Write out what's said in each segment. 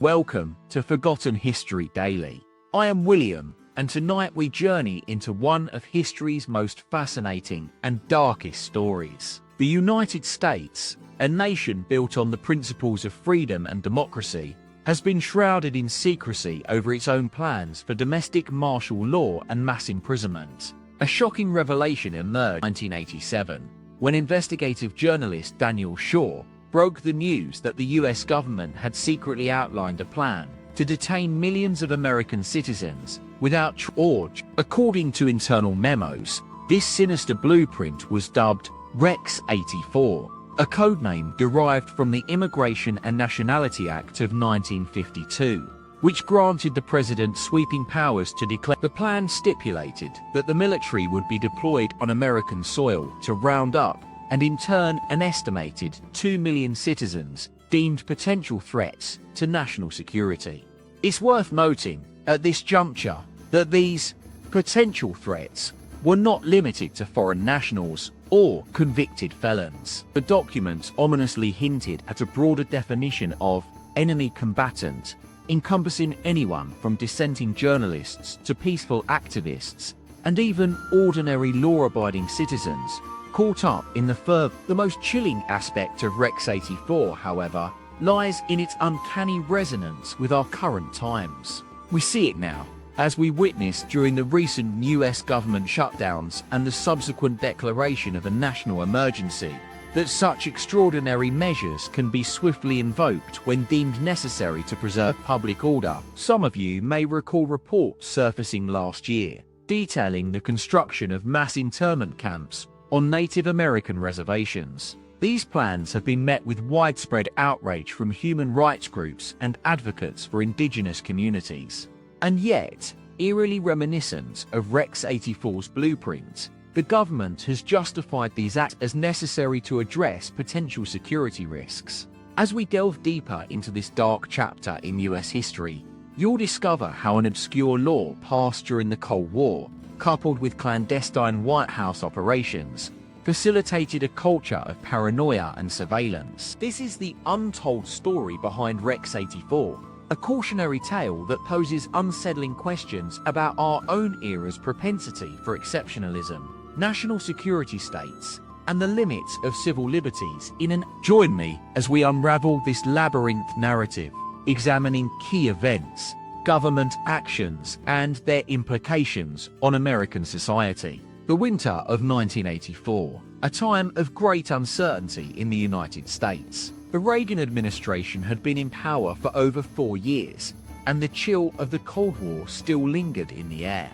Welcome to Forgotten History Daily. I am William, and tonight we journey into one of history's most fascinating and darkest stories. The United States, a nation built on the principles of freedom and democracy, has been shrouded in secrecy over its own plans for domestic martial law and mass imprisonment. A shocking revelation emerged in 1987, when investigative journalist Daniel Shaw broke the news that the US government had secretly outlined a plan to detain millions of American citizens without charge. According to internal memos, this sinister blueprint was dubbed Rex 84, a codename derived from the Immigration and Nationality Act of 1952, which granted the president sweeping powers to declare. The plan stipulated that the military would be deployed on American soil to round up and intern an estimated 2 million citizens deemed potential threats to national security. It's worth noting at this juncture that these potential threats were not limited to foreign nationals or convicted felons. The document ominously hinted at a broader definition of enemy combatant, encompassing anyone from dissenting journalists to peaceful activists, and even ordinary law-abiding citizens caught up in the most chilling aspect of Rex 84, however, lies in its uncanny resonance with our current times. We see it now, as we witnessed during the recent US government shutdowns and the subsequent declaration of a national emergency, that such extraordinary measures can be swiftly invoked when deemed necessary to preserve public order. Some of you may recall reports surfacing last year, detailing the construction of mass internment camps on Native American reservations. These plans have been met with widespread outrage from human rights groups and advocates for indigenous communities. And yet, eerily reminiscent of Rex 84's blueprint, the government has justified these acts as necessary to address potential security risks. As we delve deeper into this dark chapter in US history, you'll discover how an obscure law passed during the Cold War, coupled with clandestine White House operations, facilitated a culture of paranoia and surveillance. This is the untold story behind Rex 84, a cautionary tale that poses unsettling questions about our own era's propensity for exceptionalism, national security states, and the limits of civil liberties Join me as we unravel this labyrinth narrative, examining key events, government actions, and their implications on American society. The winter of 1984, a time of great uncertainty in the United States. The Reagan administration had been in power for over 4 years, and the chill of the Cold War still lingered in the air.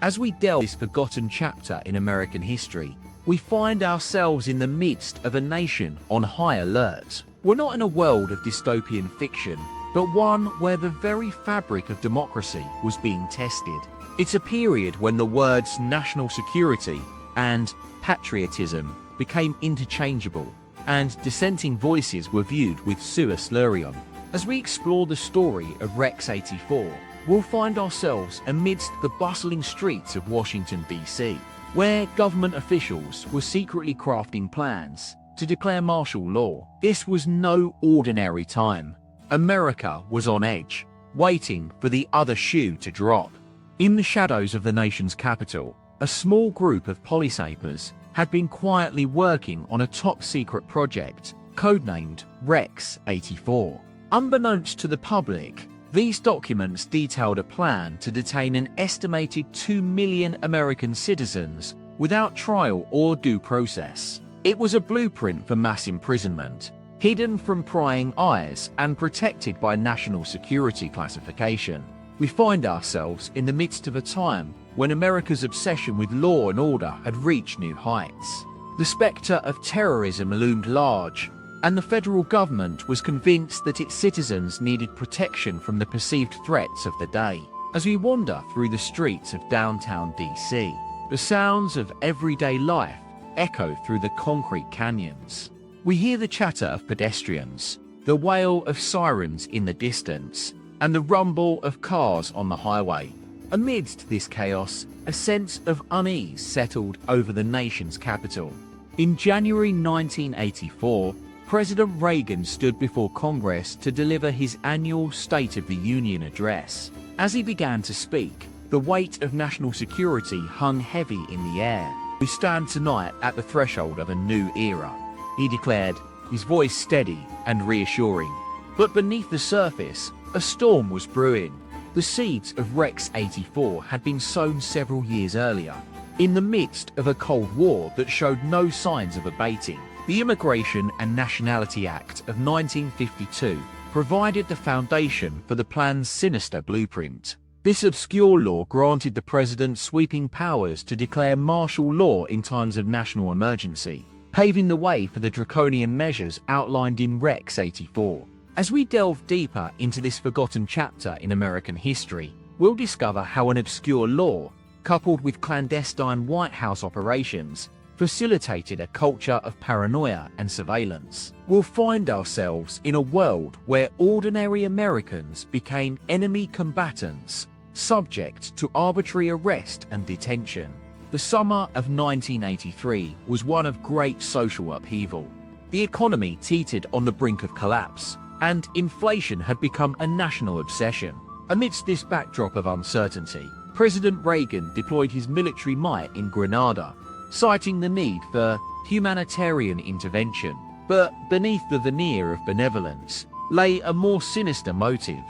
As we delve this forgotten chapter in American history, we find ourselves in the midst of a nation on high alert. We're not in a world of dystopian fiction, but one where the very fabric of democracy was being tested. It's a period when the words national security and patriotism became interchangeable, and dissenting voices were viewed with sua slurion. As we explore the story of Rex 84, we'll find ourselves amidst the bustling streets of Washington, D.C., where government officials were secretly crafting plans to declare martial law. This was no ordinary time. America was on edge, waiting for the other shoe to drop. In the shadows of the nation's capital, a small group of polysapers had been quietly working on a top-secret project, codenamed Rex 84. Unbeknownst to the public, these documents detailed a plan to detain an estimated 2 million American citizens without trial or due process. It was a blueprint for mass imprisonment, hidden from prying eyes and protected by national security classification. We find ourselves in the midst of a time when America's obsession with law and order had reached new heights. The specter of terrorism loomed large, and the federal government was convinced that its citizens needed protection from the perceived threats of the day. As we wander through the streets of downtown DC, the sounds of everyday life echo through the concrete canyons. We hear the chatter of pedestrians, the wail of sirens in the distance, and the rumble of cars on the highway. Amidst this chaos, a sense of unease settled over the nation's capital. In January 1984, President Reagan stood before Congress to deliver his annual State of the Union address. As he began to speak, the weight of national security hung heavy in the air. "We stand tonight at the threshold of a new era," he declared, his voice steady and reassuring. But beneath the surface, a storm was brewing. The seeds of Rex 84 had been sown several years earlier. In the midst of a Cold War that showed no signs of abating, the Immigration and Nationality Act of 1952 provided the foundation for the plan's sinister blueprint. This obscure law granted the president sweeping powers to declare martial law in times of national emergency, paving the way for the draconian measures outlined in Rex 84. As we delve deeper into this forgotten chapter in American history, we'll discover how an obscure law, coupled with clandestine White House operations, facilitated a culture of paranoia and surveillance. We'll find ourselves in a world where ordinary Americans became enemy combatants, subject to arbitrary arrest and detention. The summer of 1983 was one of great social upheaval. The economy teetered on the brink of collapse, and inflation had become a national obsession. Amidst this backdrop of uncertainty, President Reagan deployed his military might in Grenada, citing the need for humanitarian intervention. But beneath the veneer of benevolence lay a more sinister motive.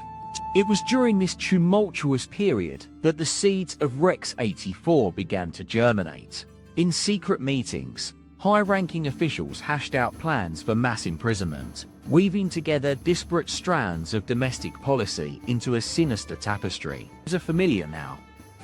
It was during this tumultuous period that the seeds of Rex 84 began to germinate. In secret meetings, high-ranking officials hashed out plans for mass imprisonment, weaving together disparate strands of domestic policy into a sinister tapestry. These are familiar now.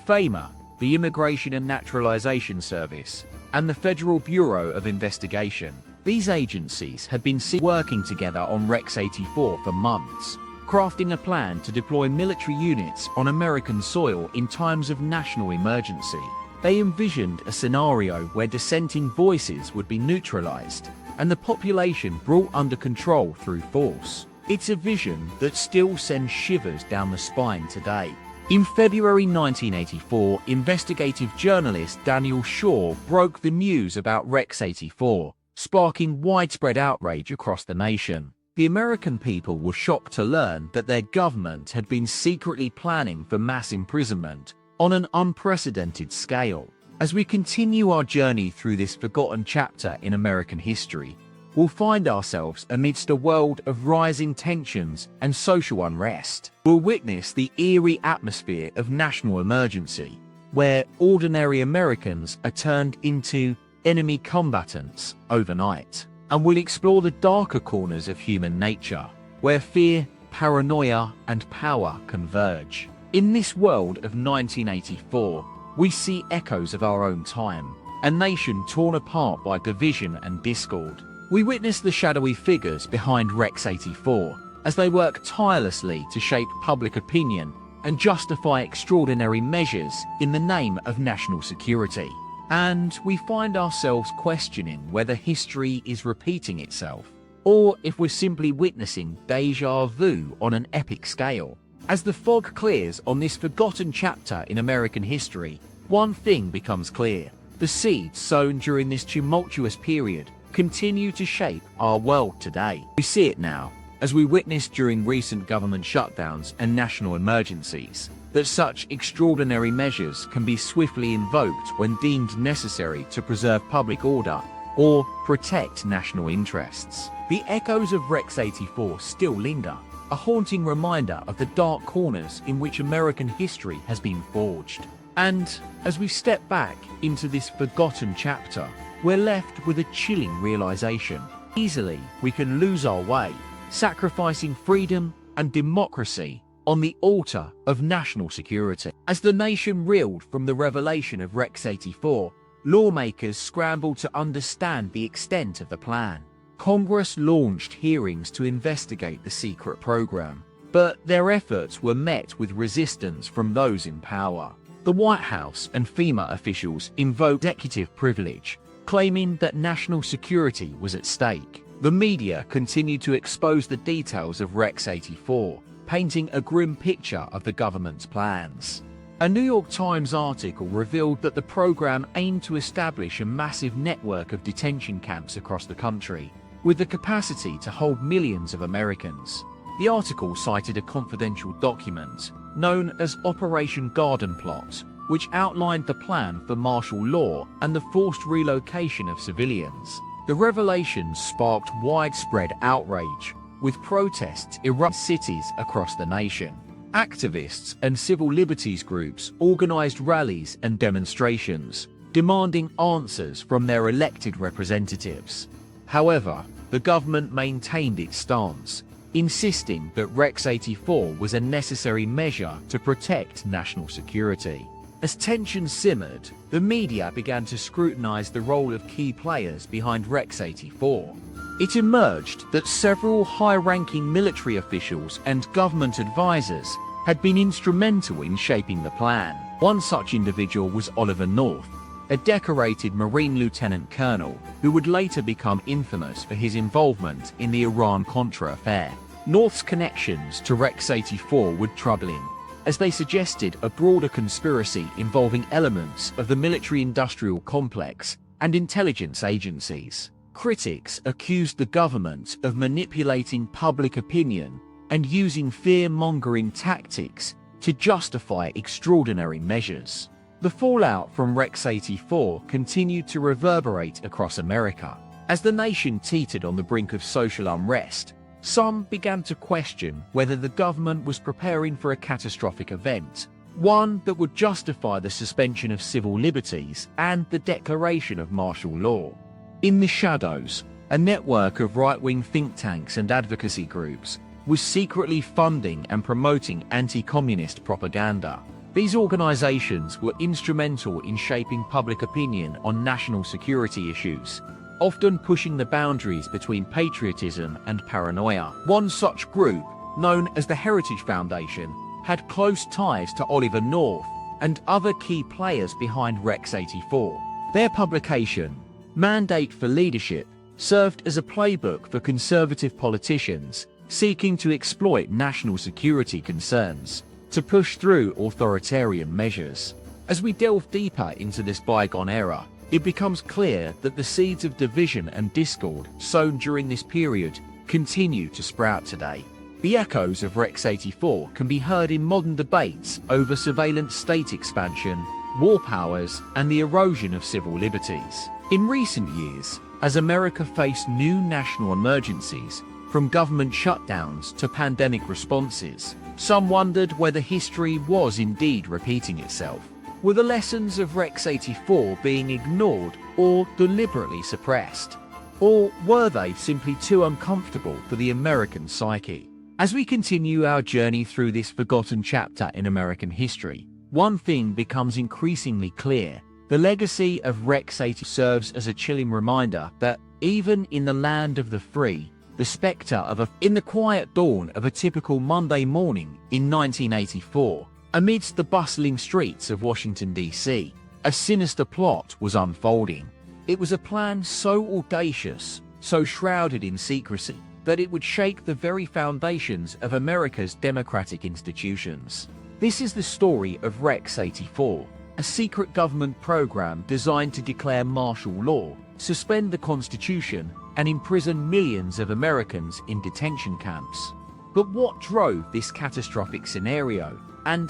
FEMA, the Immigration and Naturalization Service, and the Federal Bureau of Investigation. These agencies had been working together on Rex 84 for months, crafting a plan to deploy military units on American soil in times of national emergency. They envisioned a scenario where dissenting voices would be neutralized and the population brought under control through force. It's a vision that still sends shivers down the spine today. In February 1984, investigative journalist Daniel Shaw broke the news about Rex 84, sparking widespread outrage across the nation. The American people were shocked to learn that their government had been secretly planning for mass imprisonment on an unprecedented scale. As we continue our journey through this forgotten chapter in American history, we'll find ourselves amidst a world of rising tensions and social unrest. We'll witness the eerie atmosphere of national emergency, where ordinary Americans are turned into enemy combatants overnight. And we'll explore the darker corners of human nature, where fear, paranoia, and power converge. In this world of 1984, we see echoes of our own time, a nation torn apart by division and discord. We witness the shadowy figures behind Rex 84 as they work tirelessly to shape public opinion and justify extraordinary measures in the name of national security. And we find ourselves questioning whether history is repeating itself, or if we're simply witnessing déjà vu on an epic scale. As the fog clears on this forgotten chapter in American history, one thing becomes clear. The seeds sown during this tumultuous period continue to shape our world today. We see it now, as we witnessed during recent government shutdowns and national emergencies, that such extraordinary measures can be swiftly invoked when deemed necessary to preserve public order or protect national interests. The echoes of Rex 84 still linger, a haunting reminder of the dark corners in which American history has been forged. And as we step back into this forgotten chapter, we're left with a chilling realization. Easily, we can lose our way, sacrificing freedom and democracy on the altar of national security. As the nation reeled from the revelation of Rex 84, lawmakers scrambled to understand the extent of the plan. Congress launched hearings to investigate the secret program, but their efforts were met with resistance from those in power. The White House and FEMA officials invoked executive privilege, claiming that national security was at stake. The media continued to expose the details of Rex 84, painting a grim picture of the government's plans. A New York Times article revealed that the program aimed to establish a massive network of detention camps across the country, with the capacity to hold millions of Americans. The article cited a confidential document known as Operation Garden Plot, which outlined the plan for martial law and the forced relocation of civilians. The revelations sparked widespread outrage, with protests erupting cities across the nation. Activists and civil liberties groups organized rallies and demonstrations, demanding answers from their elected representatives. However, the government maintained its stance, insisting that Rex 84 was a necessary measure to protect national security. As tensions simmered, the media began to scrutinize the role of key players behind Rex 84. It emerged that several high-ranking military officials and government advisors had been instrumental in shaping the plan. One such individual was Oliver North, a decorated Marine lieutenant colonel who would later become infamous for his involvement in the Iran-Contra affair. North's connections to Rex 84 were troubling, as they suggested a broader conspiracy involving elements of the military-industrial complex and intelligence agencies. Critics accused the government of manipulating public opinion and using fear-mongering tactics to justify extraordinary measures. The fallout from Rex 84 continued to reverberate across America. As the nation teetered on the brink of social unrest, some began to question whether the government was preparing for a catastrophic event, one that would justify the suspension of civil liberties and the declaration of martial law. In the shadows, a network of right-wing think tanks and advocacy groups was secretly funding and promoting anti-communist propaganda. These organizations were instrumental in shaping public opinion on national security issues, often pushing the boundaries between patriotism and paranoia. One such group, known as the Heritage Foundation, had close ties to Oliver North and other key players behind Rex 84. Their publication, Mandate for Leadership, served as a playbook for conservative politicians seeking to exploit national security concerns to push through authoritarian measures. As we delve deeper into this bygone era, it becomes clear that the seeds of division and discord sown during this period continue to sprout today. The echoes of Rex 84 can be heard in modern debates over surveillance state expansion, war powers, and the erosion of civil liberties. In recent years, as America faced new national emergencies, from government shutdowns to pandemic responses, some wondered whether history was indeed repeating itself. Were the lessons of Rex 84 being ignored or deliberately suppressed? Or were they simply too uncomfortable for the American psyche? As we continue our journey through this forgotten chapter in American history, one thing becomes increasingly clear. The legacy of Rex 84 serves as a chilling reminder that, even in the land of the free, the spectre of in the quiet dawn of a typical Monday morning in 1984, amidst the bustling streets of Washington, D.C., a sinister plot was unfolding. It was a plan so audacious, so shrouded in secrecy, that it would shake the very foundations of America's democratic institutions. This is the story of Rex 84, a secret government program designed to declare martial law, suspend the Constitution, and imprison millions of Americans in detention camps. But what drove this catastrophic scenario? And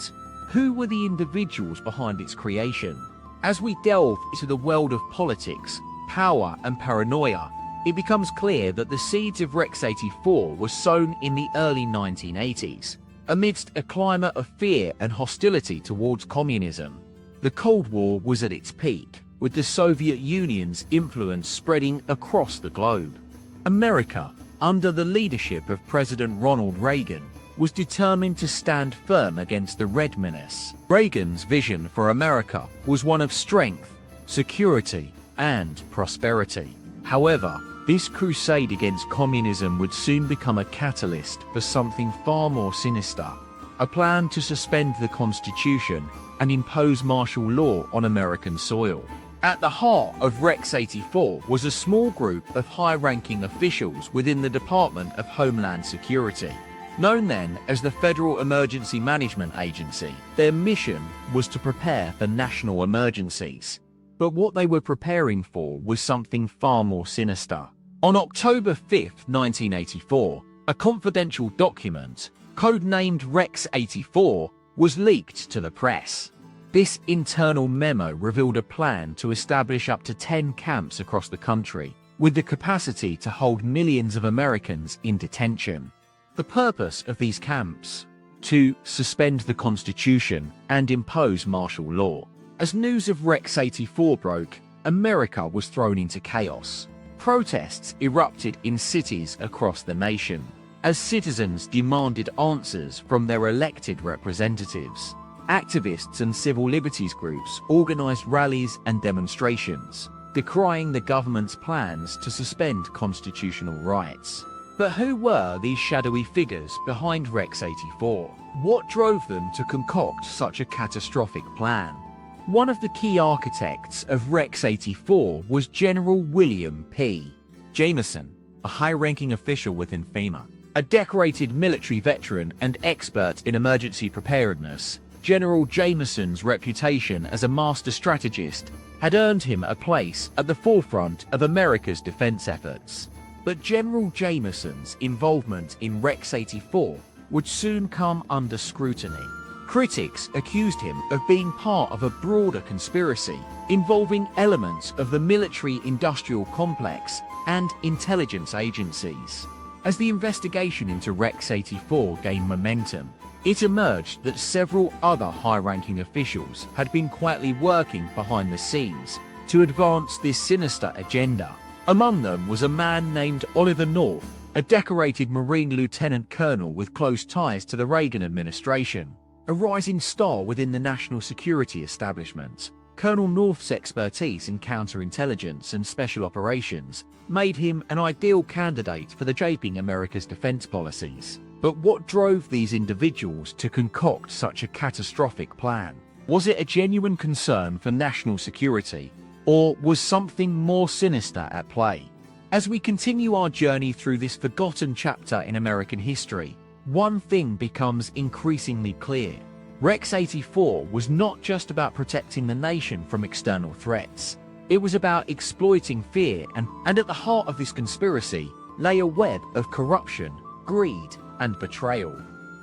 who were the individuals behind its creation? As we delve into the world of politics, power, and paranoia, it becomes clear that the seeds of Rex 84 were sown in the early 1980s, amidst a climate of fear and hostility towards communism. The Cold War was at its peak, with the Soviet Union's influence spreading across the globe. America, under the leadership of President Ronald Reagan, was determined to stand firm against the Red Menace. Reagan's vision for America was one of strength, security, and prosperity. However, this crusade against communism would soon become a catalyst for something far more sinister, a plan to suspend the Constitution and impose martial law on American soil. At the heart of Rex 84 was a small group of high-ranking officials within the Department of Homeland Security, known then as the Federal Emergency Management Agency. Their mission was to prepare for national emergencies. But what they were preparing for was something far more sinister. On October 5, 1984, a confidential document, codenamed Rex 84, was leaked to the press. This internal memo revealed a plan to establish up to 10 camps across the country, with the capacity to hold millions of Americans in detention. The purpose of these camps? To suspend the Constitution and impose martial law. As news of Rex 84 broke, America was thrown into chaos. Protests erupted in cities across the nation, as citizens demanded answers from their elected representatives. Activists and civil liberties groups organized rallies and demonstrations, decrying the government's plans to suspend constitutional rights. But who were these shadowy figures behind Rex 84? What drove them to concoct such a catastrophic plan? One of the key architects of Rex 84 was General William P. Jameson, a high-ranking official within FEMA. A decorated military veteran and expert in emergency preparedness, General Jameson's reputation as a master strategist had earned him a place at the forefront of America's defense efforts. But General Jameson's involvement in Rex 84 would soon come under scrutiny. Critics accused him of being part of a broader conspiracy involving elements of the military-industrial complex and intelligence agencies. As the investigation into Rex 84 gained momentum, it emerged that several other high-ranking officials had been quietly working behind the scenes to advance this sinister agenda. Among them was a man named Oliver North, a decorated Marine lieutenant colonel with close ties to the Reagan administration. A rising star within the national security establishment, Colonel North's expertise in counterintelligence and special operations made him an ideal candidate for shaping America's defense policies. But what drove these individuals to concoct such a catastrophic plan? Was it a genuine concern for national security, or was something more sinister at play? As we continue our journey through this forgotten chapter in American history, one thing becomes increasingly clear. Rex 84 was not just about protecting the nation from external threats. It was about exploiting fear, and at the heart of this conspiracy lay a web of corruption, greed, and betrayal.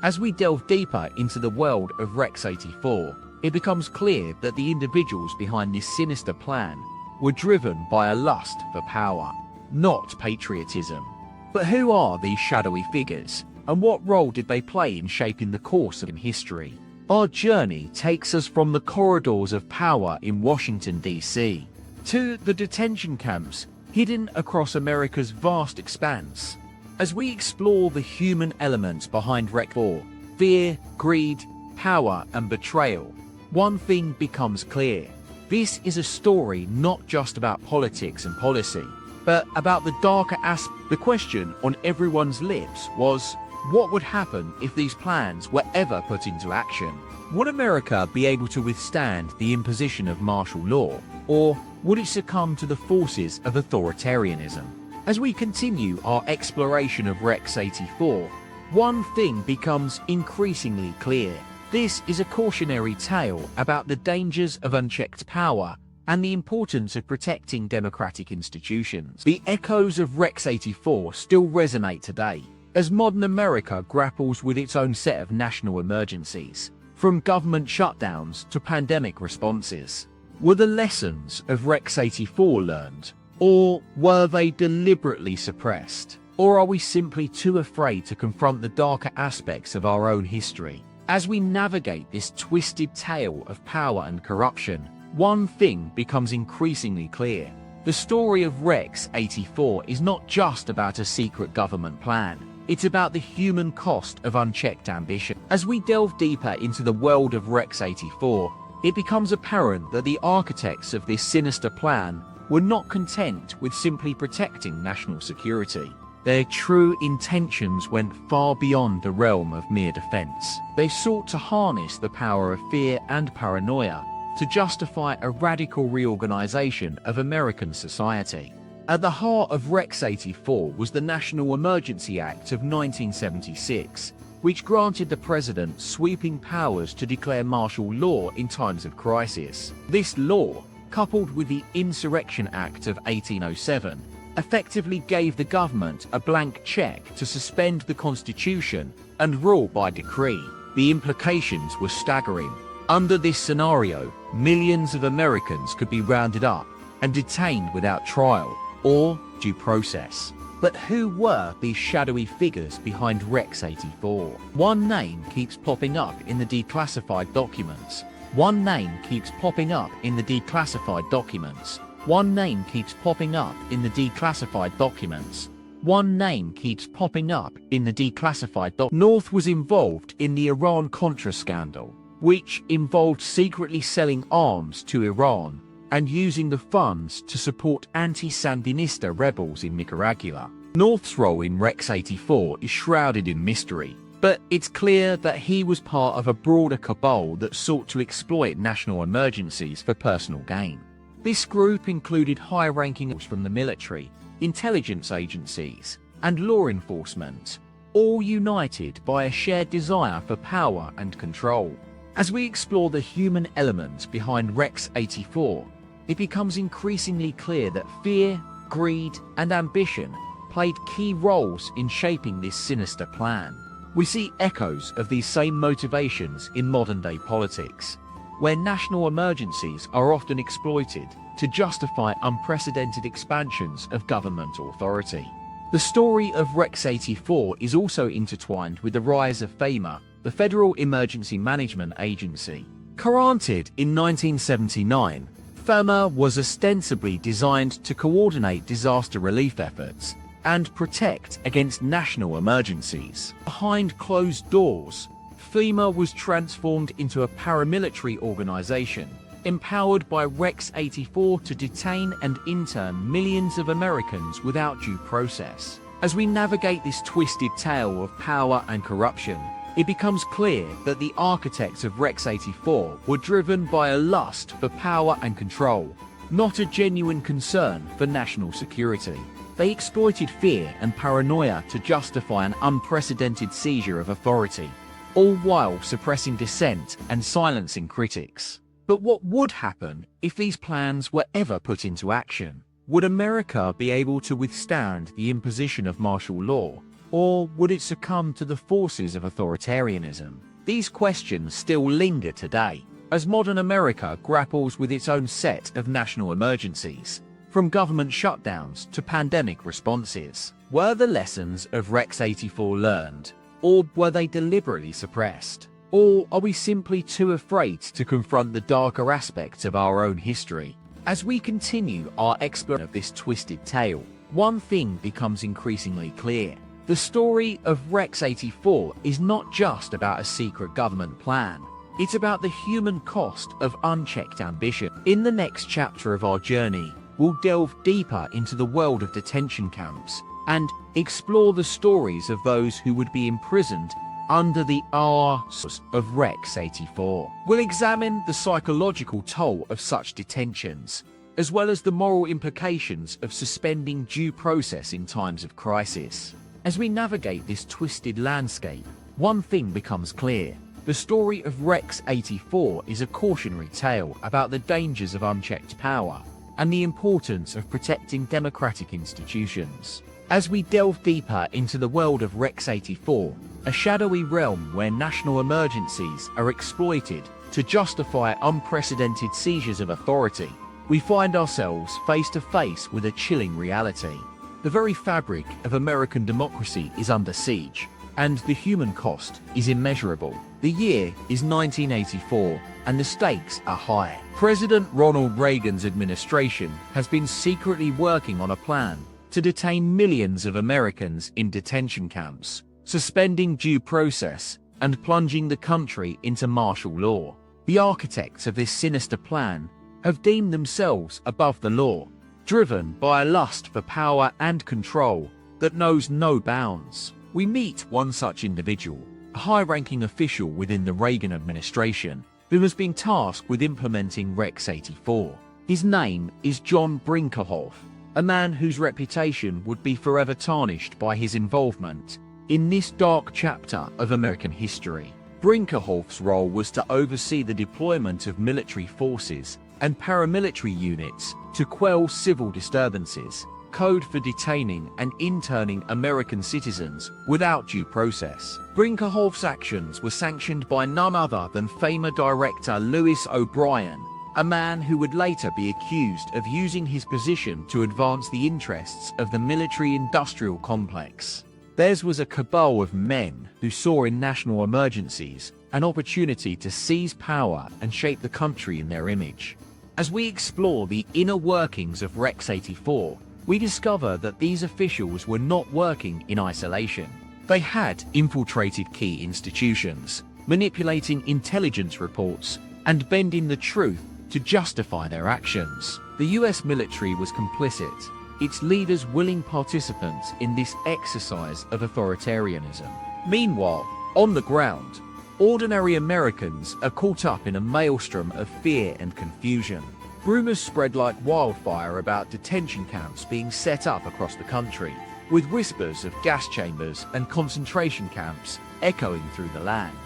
As we delve deeper into the world of Rex 84, it becomes clear that the individuals behind this sinister plan were driven by a lust for power, not patriotism. But who are these shadowy figures, and what role did they play in shaping the course of history? Our journey takes us from the corridors of power in Washington, D.C., to the detention camps hidden across America's vast expanse. As we explore the human elements behind Rex 84, fear, greed, power, and betrayal, one thing becomes clear. This is a story not just about politics and policy, but about the darker aspect. The question on everyone's lips was, what would happen if these plans were ever put into action? Would America be able to withstand the imposition of martial law, or would it succumb to the forces of authoritarianism? As we continue our exploration of Rex 84, one thing becomes increasingly clear. This is a cautionary tale about the dangers of unchecked power and the importance of protecting democratic institutions. The echoes of Rex 84 still resonate today, as modern America grapples with its own set of national emergencies, from government shutdowns to pandemic responses. Were the lessons of Rex 84 learned, or were they deliberately suppressed? Or are we simply too afraid to confront the darker aspects of our own history? As we navigate this twisted tale of power and corruption, one thing becomes increasingly clear. The story of Rex 84 is not just about a secret government plan. It's about the human cost of unchecked ambition. As we delve deeper into the world of Rex 84, it becomes apparent that the architects of this sinister plan were not content with simply protecting national security. Their true intentions went far beyond the realm of mere defense. They sought to harness the power of fear and paranoia to justify a radical reorganization of American society. At the heart of Rex 84 was the National Emergency Act of 1976, which granted the president sweeping powers to declare martial law in times of crisis. This law, coupled with the Insurrection Act of 1807, effectively gave the government a blank check to suspend the Constitution and rule by decree. The implications were staggering. Under this scenario, millions of Americans could be rounded up and detained without trial or due process. But who were these shadowy figures behind Rex 84? One name keeps popping up in the declassified documents. One name keeps popping up in the declassified documents. One name keeps popping up in the declassified documents. One name keeps popping up in the declassified documents. North was involved in the Iran-Contra scandal, which involved secretly selling arms to Iran and using the funds to support anti-Sandinista rebels in Nicaragua. North's role in Rex 84 is shrouded in mystery, but it's clear that he was part of a broader cabal that sought to exploit national emergencies for personal gain. This group included high-ranking from the military, intelligence agencies, and law enforcement, all united by a shared desire for power and control. As we explore the human element behind Rex 84, it becomes increasingly clear that fear, greed, and ambition played key roles in shaping this sinister plan. We see echoes of these same motivations in modern-day politics, where national emergencies are often exploited to justify unprecedented expansions of government authority. The story of Rex 84 is also intertwined with the rise of FEMA, the Federal Emergency Management Agency. Granted in 1979, FEMA was ostensibly designed to coordinate disaster relief efforts and protect against national emergencies. Behind closed doors, FEMA was transformed into a paramilitary organization, empowered by Rex 84 to detain and intern millions of Americans without due process. As we navigate this twisted tale of power and corruption, it becomes clear that the architects of Rex 84 were driven by a lust for power and control, not a genuine concern for national security. They exploited fear and paranoia to justify an unprecedented seizure of authority, all while suppressing dissent and silencing critics. But what would happen if these plans were ever put into action? Would America be able to withstand the imposition of martial law? Or would it succumb to the forces of authoritarianism? These questions still linger today, as modern America grapples with its own set of national emergencies, from government shutdowns to pandemic responses. Were the lessons of Rex 84 learned, or were they deliberately suppressed? Or are we simply too afraid to confront the darker aspects of our own history? As we continue our exploration of this twisted tale, one thing becomes increasingly clear. The story of Rex 84 is not just about a secret government plan. It's about the human cost of unchecked ambition. In the next chapter of our journey, we'll delve deeper into the world of detention camps and explore the stories of those who would be imprisoned under the auspices of Rex 84. We'll examine the psychological toll of such detentions, as well as the moral implications of suspending due process in times of crisis. As we navigate this twisted landscape, one thing becomes clear. The story of Rex 84 is a cautionary tale about the dangers of unchecked power and the importance of protecting democratic institutions. As we delve deeper into the world of Rex 84, a shadowy realm where national emergencies are exploited to justify unprecedented seizures of authority, we find ourselves face to face with a chilling reality. The very fabric of American democracy is under siege, and the human cost is immeasurable. The year is 1984, and the stakes are high. President Ronald Reagan's administration has been secretly working on a plan to detain millions of Americans in detention camps, suspending due process and plunging the country into martial law. The architects of this sinister plan have deemed themselves above the law, driven by a lust for power and control that knows no bounds. We meet one such individual, a high-ranking official within the Reagan administration, who has been tasked with implementing Rex 84. His name is John Brinkerhoff, a man whose reputation would be forever tarnished by his involvement in this dark chapter of American history. Brinkerhoff's role was to oversee the deployment of military forces and paramilitary units to quell civil disturbances, code for detaining and interning American citizens without due process. Brinkerhoff's actions were sanctioned by none other than FEMA director Lewis O'Brien, a man who would later be accused of using his position to advance the interests of the military-industrial complex. Theirs was a cabal of men who saw in national emergencies an opportunity to seize power and shape the country in their image. As we explore the inner workings of Rex 84, we discover that these officials were not working in isolation. They had infiltrated key institutions, manipulating intelligence reports, and bending the truth to justify their actions. The US military was complicit, its leaders willing participants in this exercise of authoritarianism. Meanwhile, on the ground, ordinary Americans are caught up in a maelstrom of fear and confusion. Rumors spread like wildfire about detention camps being set up across the country, with whispers of gas chambers and concentration camps echoing through the land.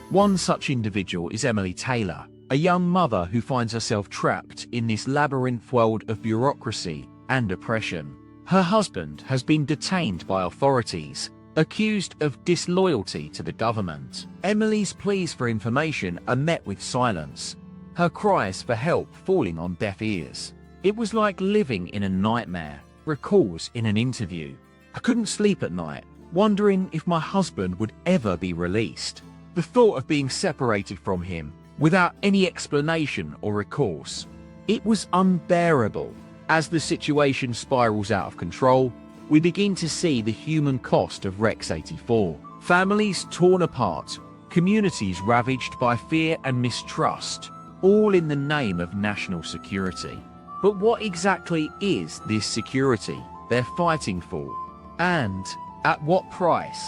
One such individual is Emily Taylor, a young mother who finds herself trapped in this labyrinth world of bureaucracy and oppression. Her husband has been detained by authorities, accused of disloyalty to the government. Emily's pleas for information are met with silence, her cries for help falling on deaf ears. It was like living in a nightmare, recalls in an interview. I couldn't sleep at night, wondering if my husband would ever be released. The thought of being separated from him, without any explanation or recourse. It was unbearable. As the situation spirals out of control, we begin to see the human cost of Rex 84. Families torn apart, communities ravaged by fear and mistrust, all in the name of national security. But what exactly is this security they're fighting for? And at what price?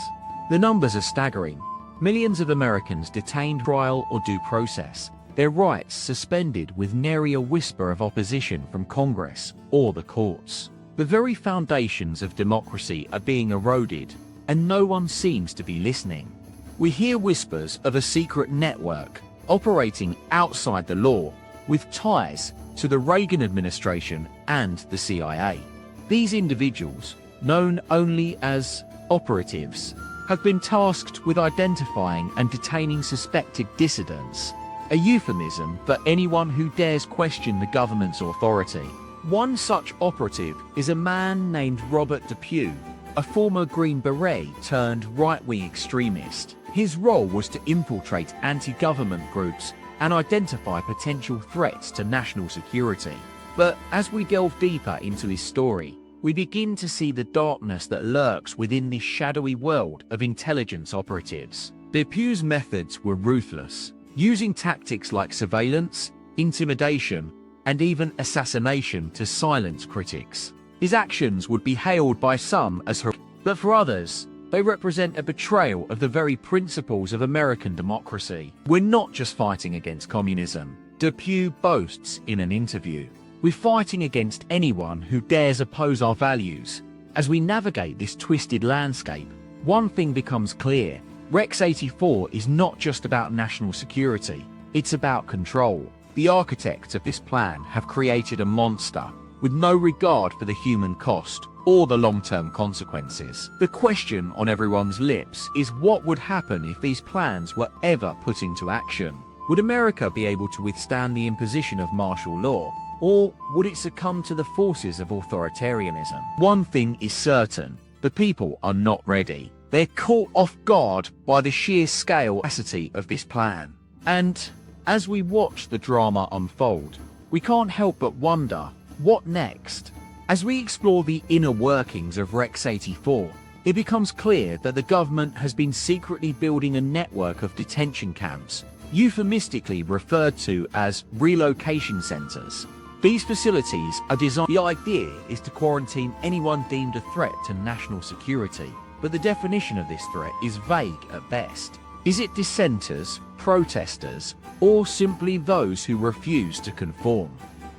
The numbers are staggering. Millions of Americans detained, trial or due process, their rights suspended with nary a whisper of opposition from Congress or the courts. The very foundations of democracy are being eroded, and no one seems to be listening. We hear whispers of a secret network operating outside the law, with ties to the Reagan administration and the CIA. These individuals, known only as operatives, have been tasked with identifying and detaining suspected dissidents, a euphemism for anyone who dares question the government's authority. One such operative is a man named Robert Depew, a former Green Beret turned right-wing extremist. His role was to infiltrate anti-government groups and identify potential threats to national security. But as we delve deeper into his story, we begin to see the darkness that lurks within this shadowy world of intelligence operatives. Depu's methods were ruthless, using tactics like surveillance, intimidation, and even assassination to silence critics. His actions would be hailed by some as heroic, but for others, they represent a betrayal of the very principles of American democracy. We're not just fighting against communism, Depew boasts in an interview. We're fighting against anyone who dares oppose our values. As we navigate this twisted landscape, one thing becomes clear. Rex 84 is not just about national security, it's about control. The architects of this plan have created a monster with no regard for the human cost or the long-term consequences. The question on everyone's lips is what would happen if these plans were ever put into action? Would America be able to withstand the imposition of martial law, or would it succumb to the forces of authoritarianism? One thing is certain, the people are not ready. They're caught off guard by the sheer scale and capacity of this plan. And as we watch the drama unfold, we can't help but wonder, what next? As we explore the inner workings of Rex 84, it becomes clear that the government has been secretly building a network of detention camps, euphemistically referred to as relocation centers. These facilities are designed. The idea is to quarantine anyone deemed a threat to national security, but the definition of this threat is vague at best. Is it dissenters, protesters, or simply those who refuse to conform?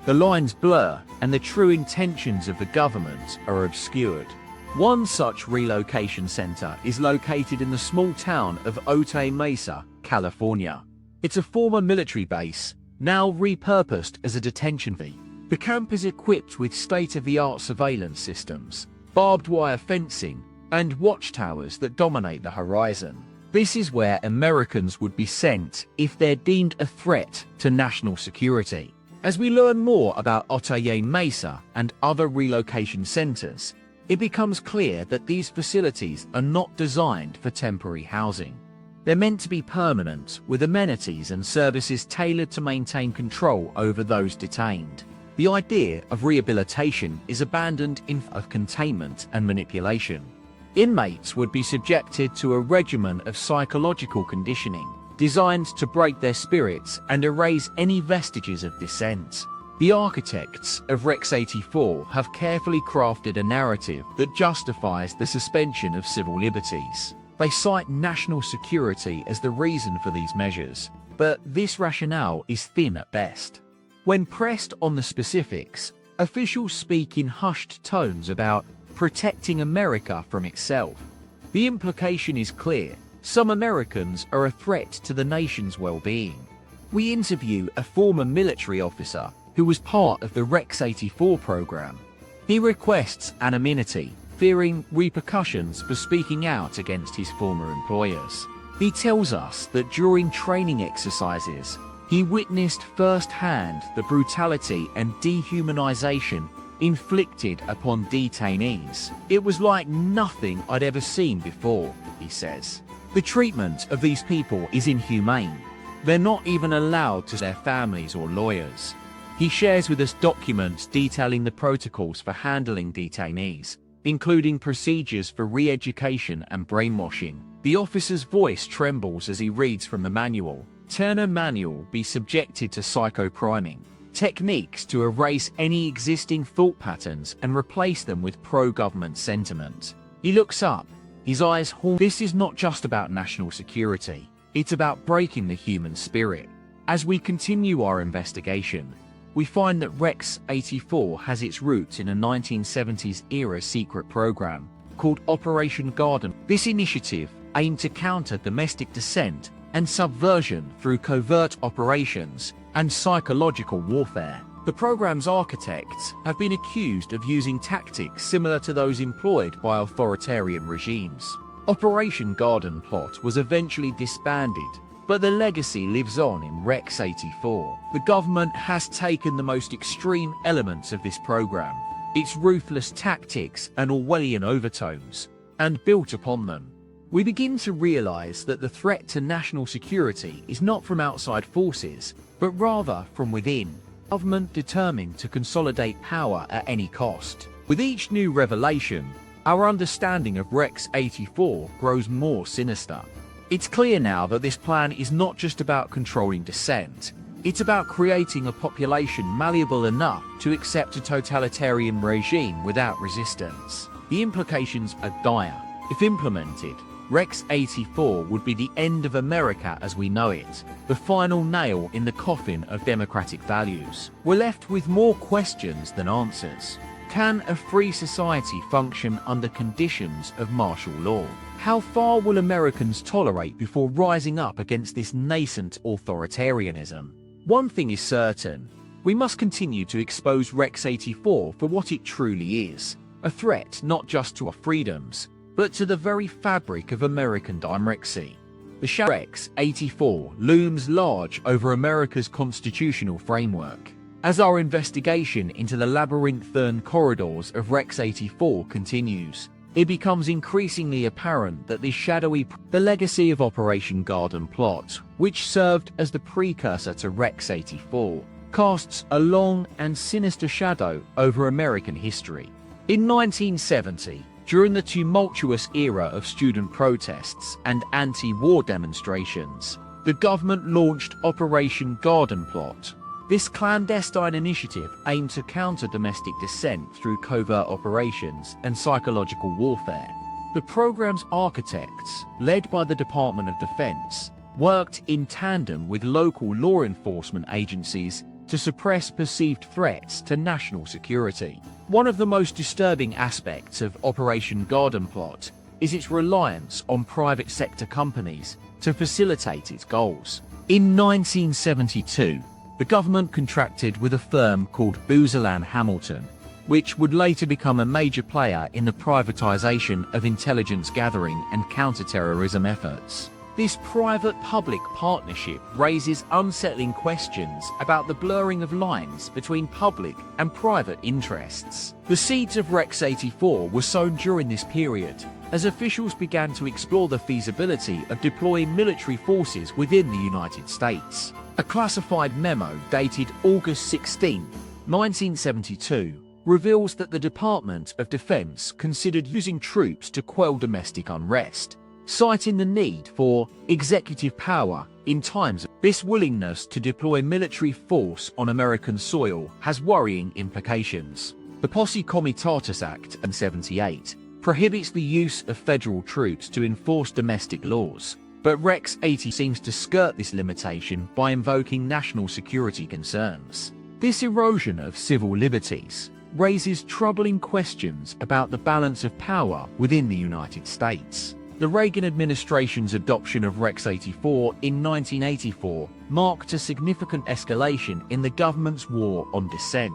The lines blur, and the true intentions of the government are obscured. One such relocation center is located in the small town of Otay Mesa, California. It's a former military base, now repurposed as a detention facility. The camp is equipped with state-of-the-art surveillance systems, barbed wire fencing, and watchtowers that dominate the horizon. This is where Americans would be sent if they're deemed a threat to national security. As we learn more about Otay Mesa and other relocation centers, it becomes clear that these facilities are not designed for temporary housing. They're meant to be permanent, with amenities and services tailored to maintain control over those detained. The idea of rehabilitation is abandoned in favor of containment and manipulation. Inmates would be subjected to a regimen of psychological conditioning, designed to break their spirits and erase any vestiges of dissent. The architects of Rex 84 have carefully crafted a narrative that justifies the suspension of civil liberties. They cite national security as the reason for these measures, but this rationale is thin at best. When pressed on the specifics, officials speak in hushed tones about protecting America from itself. The implication is clear: some Americans are a threat to the nation's well-being. We interview a former military officer who was part of the Rex 84 program. He requests anonymity, fearing repercussions for speaking out against his former employers. He tells us that during training exercises, he witnessed firsthand the brutality and dehumanization inflicted upon detainees. It was like nothing I'd ever seen before, he says. The treatment of these people is inhumane. They're not even allowed to see their families or lawyers. He shares with us documents detailing the protocols for handling detainees, including procedures for re-education and brainwashing. The officer's voice trembles as he reads from the manual. Turner manual be subjected to psychopriming, techniques to erase any existing thought patterns and replace them with pro-government sentiment. He looks up, his eyes haunt. This is not just about national security, it's about breaking the human spirit. As we continue our investigation, we find that Rex 84 has its roots in a 1970s-era secret program called Operation Garden. This initiative aimed to counter domestic dissent and subversion through covert operations and psychological warfare. The program's architects have been accused of using tactics similar to those employed by authoritarian regimes. Operation Garden Plot was eventually disbanded, but the legacy lives on in Rex 84. The government has taken the most extreme elements of this program, its ruthless tactics and Orwellian overtones, and built upon them. We begin to realize that the threat to national security is not from outside forces, but rather from within. Government determined to consolidate power at any cost. With each new revelation, our understanding of Rex 84 grows more sinister. It's clear now that this plan is not just about controlling dissent. It's about creating a population malleable enough to accept a totalitarian regime without resistance. The implications are dire. If implemented, Rex 84 would be the end of America as we know it, the final nail in the coffin of democratic values. We're left with more questions than answers. Can a free society function under conditions of martial law? How far will Americans tolerate before rising up against this nascent authoritarianism? One thing is certain: we must continue to expose Rex 84 for what it truly is, a threat not just to our freedoms, but to the very fabric of American democracy. The shadow of Rex 84 looms large over America's constitutional framework. As our investigation into the labyrinthine corridors of Rex 84 continues, it becomes increasingly apparent that this the legacy of Operation Garden Plot, which served as the precursor to Rex 84, casts a long and sinister shadow over American history. In 1970, during the tumultuous era of student protests and anti-war demonstrations, the government launched Operation Garden Plot. This clandestine initiative aimed to counter domestic dissent through covert operations and psychological warfare. The program's architects, led by the Department of Defense, worked in tandem with local law enforcement agencies to suppress perceived threats to national security. One of the most disturbing aspects of Operation Garden Plot is its reliance on private sector companies to facilitate its goals. In 1972, the government contracted with a firm called Booz Allen Hamilton, which would later become a major player in the privatization of intelligence gathering and counterterrorism efforts. This private-public partnership raises unsettling questions about the blurring of lines between public and private interests. The seeds of Rex 84 were sown during this period, as officials began to explore the feasibility of deploying military forces within the United States. A classified memo dated August 16, 1972, reveals that the Department of Defense considered using troops to quell domestic unrest, citing the need for executive power in times. This willingness to deploy military force on American soil has worrying implications. The Posse Comitatus Act of 78 prohibits the use of federal troops to enforce domestic laws, but Rex 80 seems to skirt this limitation by invoking national security concerns. This erosion of civil liberties raises troubling questions about the balance of power within the United States. The Reagan administration's adoption of Rex 84 in 1984 marked a significant escalation in the government's war on dissent.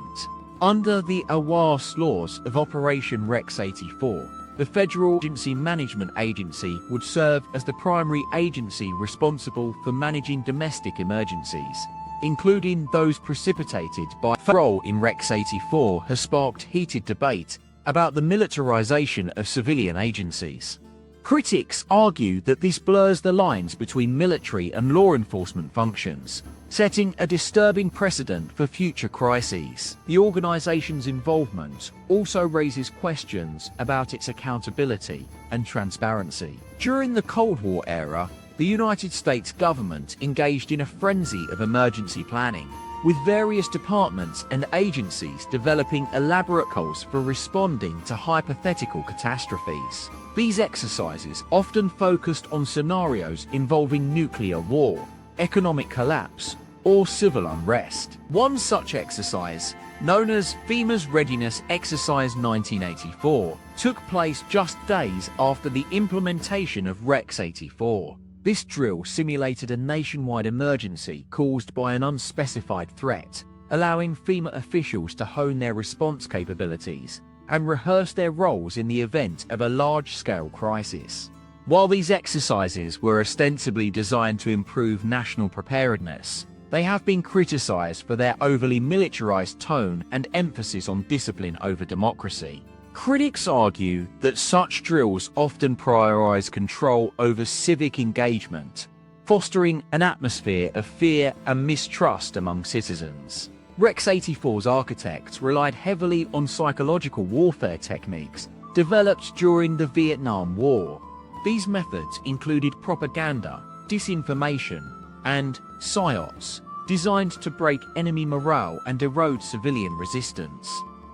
Under the AWAS laws of Operation Rex 84, the Federal Emergency Management Agency would serve as the primary agency responsible for managing domestic emergencies, including those precipitated by the role in Rex 84 has sparked heated debate about the militarization of civilian agencies. Critics argue that this blurs the lines between military and law enforcement functions, setting a disturbing precedent for future crises. The organization's involvement also raises questions about its accountability and transparency. During the Cold War era, the United States government engaged in a frenzy of emergency planning, with various departments and agencies developing elaborate goals for responding to hypothetical catastrophes. These exercises often focused on scenarios involving nuclear war, economic collapse, or civil unrest. One such exercise, known as FEMA's Readiness Exercise 1984, took place just days after the implementation of Rex 84. This drill simulated a nationwide emergency caused by an unspecified threat, allowing FEMA officials to hone their response capabilities and rehearse their roles in the event of a large-scale crisis. While these exercises were ostensibly designed to improve national preparedness, they have been criticized for their overly militarized tone and emphasis on discipline over democracy. Critics argue that such drills often prioritize control over civic engagement, fostering an atmosphere of fear and mistrust among citizens. Rex 84's architects relied heavily on psychological warfare techniques developed during the Vietnam War. These methods included propaganda, disinformation, and psyops, designed to break enemy morale and erode civilian resistance.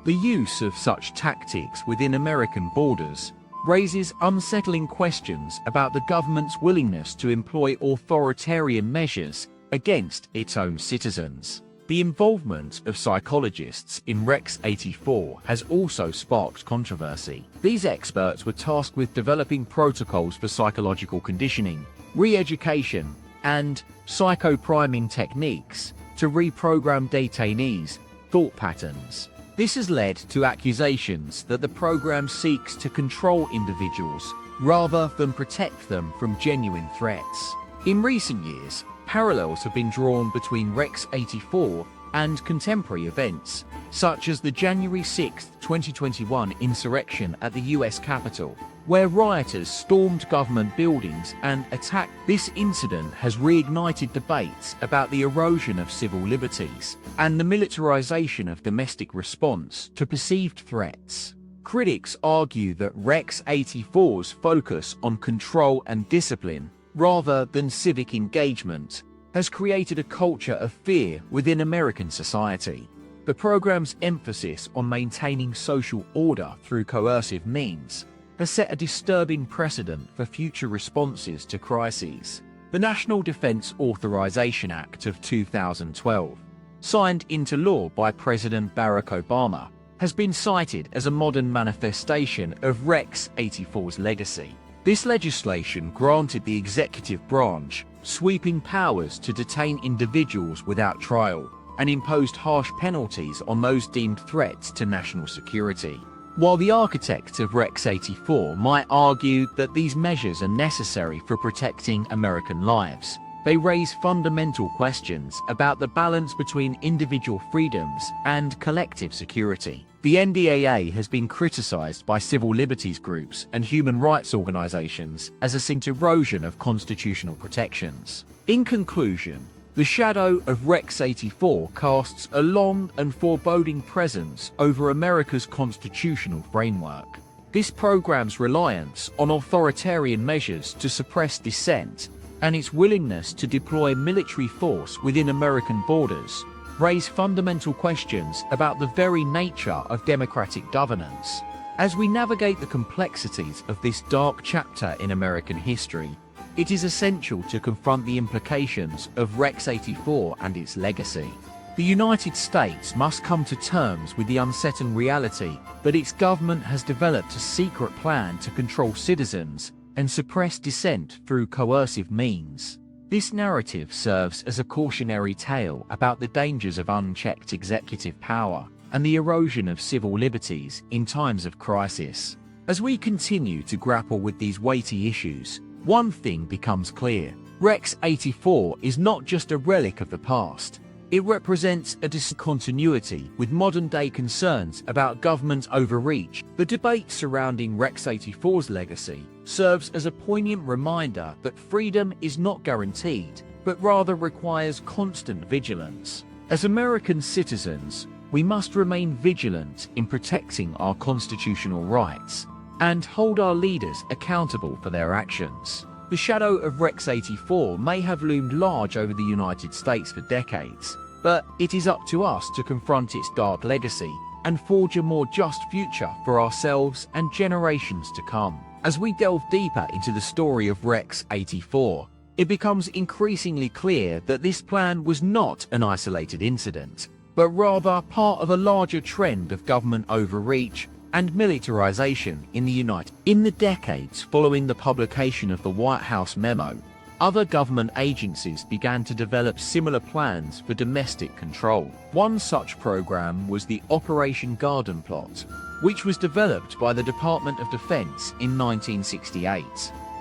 The use of such tactics within American borders raises unsettling questions about the government's willingness to employ authoritarian measures against its own citizens. The involvement of psychologists in Rex 84 has also sparked controversy. These experts were tasked with developing protocols for psychological conditioning, re-education, and psychopriming techniques to reprogram detainees' thought patterns. This has led to accusations that the program seeks to control individuals rather than protect them from genuine threats. In recent years, parallels have been drawn between Rex 84 and contemporary events, such as the January 6, 2021 insurrection at the US Capitol, where rioters stormed government buildings and attacked. This incident has reignited debates about the erosion of civil liberties and the militarization of domestic response to perceived threats. Critics argue that Rex 84's focus on control and discipline, rather than civic engagement, has created a culture of fear within American society. The program's emphasis on maintaining social order through coercive means has set a disturbing precedent for future responses to crises. The National Defense Authorization Act of 2012, signed into law by President Barack Obama, has been cited as a modern manifestation of Rex 84's legacy. This legislation granted the executive branch sweeping powers to detain individuals without trial and imposed harsh penalties on those deemed threats to national security. While the architects of Rex 84 might argue that these measures are necessary for protecting American lives, they raise fundamental questions about the balance between individual freedoms and collective security. The NDAA has been criticized by civil liberties groups and human rights organizations as a sign of erosion of constitutional protections. In conclusion, the shadow of Rex 84 casts a long and foreboding presence over America's constitutional framework. This program's reliance on authoritarian measures to suppress dissent and its willingness to deploy military force within American borders raise fundamental questions about the very nature of democratic governance. As we navigate the complexities of this dark chapter in American history, it is essential to confront the implications of Rex 84 and its legacy. The United States must come to terms with the unsettling reality that its government has developed a secret plan to control citizens and suppress dissent through coercive means. This narrative serves as a cautionary tale about the dangers of unchecked executive power and the erosion of civil liberties in times of crisis. As we continue to grapple with these weighty issues, one thing becomes clear. Rex 84 is not just a relic of the past. It represents a discontinuity with modern-day concerns about government overreach. The debate surrounding Rex 84's legacy serves as a poignant reminder that freedom is not guaranteed, but rather requires constant vigilance. As American citizens, we must remain vigilant in protecting our constitutional rights and hold our leaders accountable for their actions. The shadow of Rex 84 may have loomed large over the United States for decades, but it is up to us to confront its dark legacy and forge a more just future for ourselves and generations to come. As we delve deeper into the story of Rex 84, it becomes increasingly clear that this plan was not an isolated incident, but rather part of a larger trend of government overreach and militarization in the United States. In the decades following the publication of the White House memo, other government agencies began to develop similar plans for domestic control. One such program was the Operation Garden Plot, which was developed by the Department of Defense in 1968.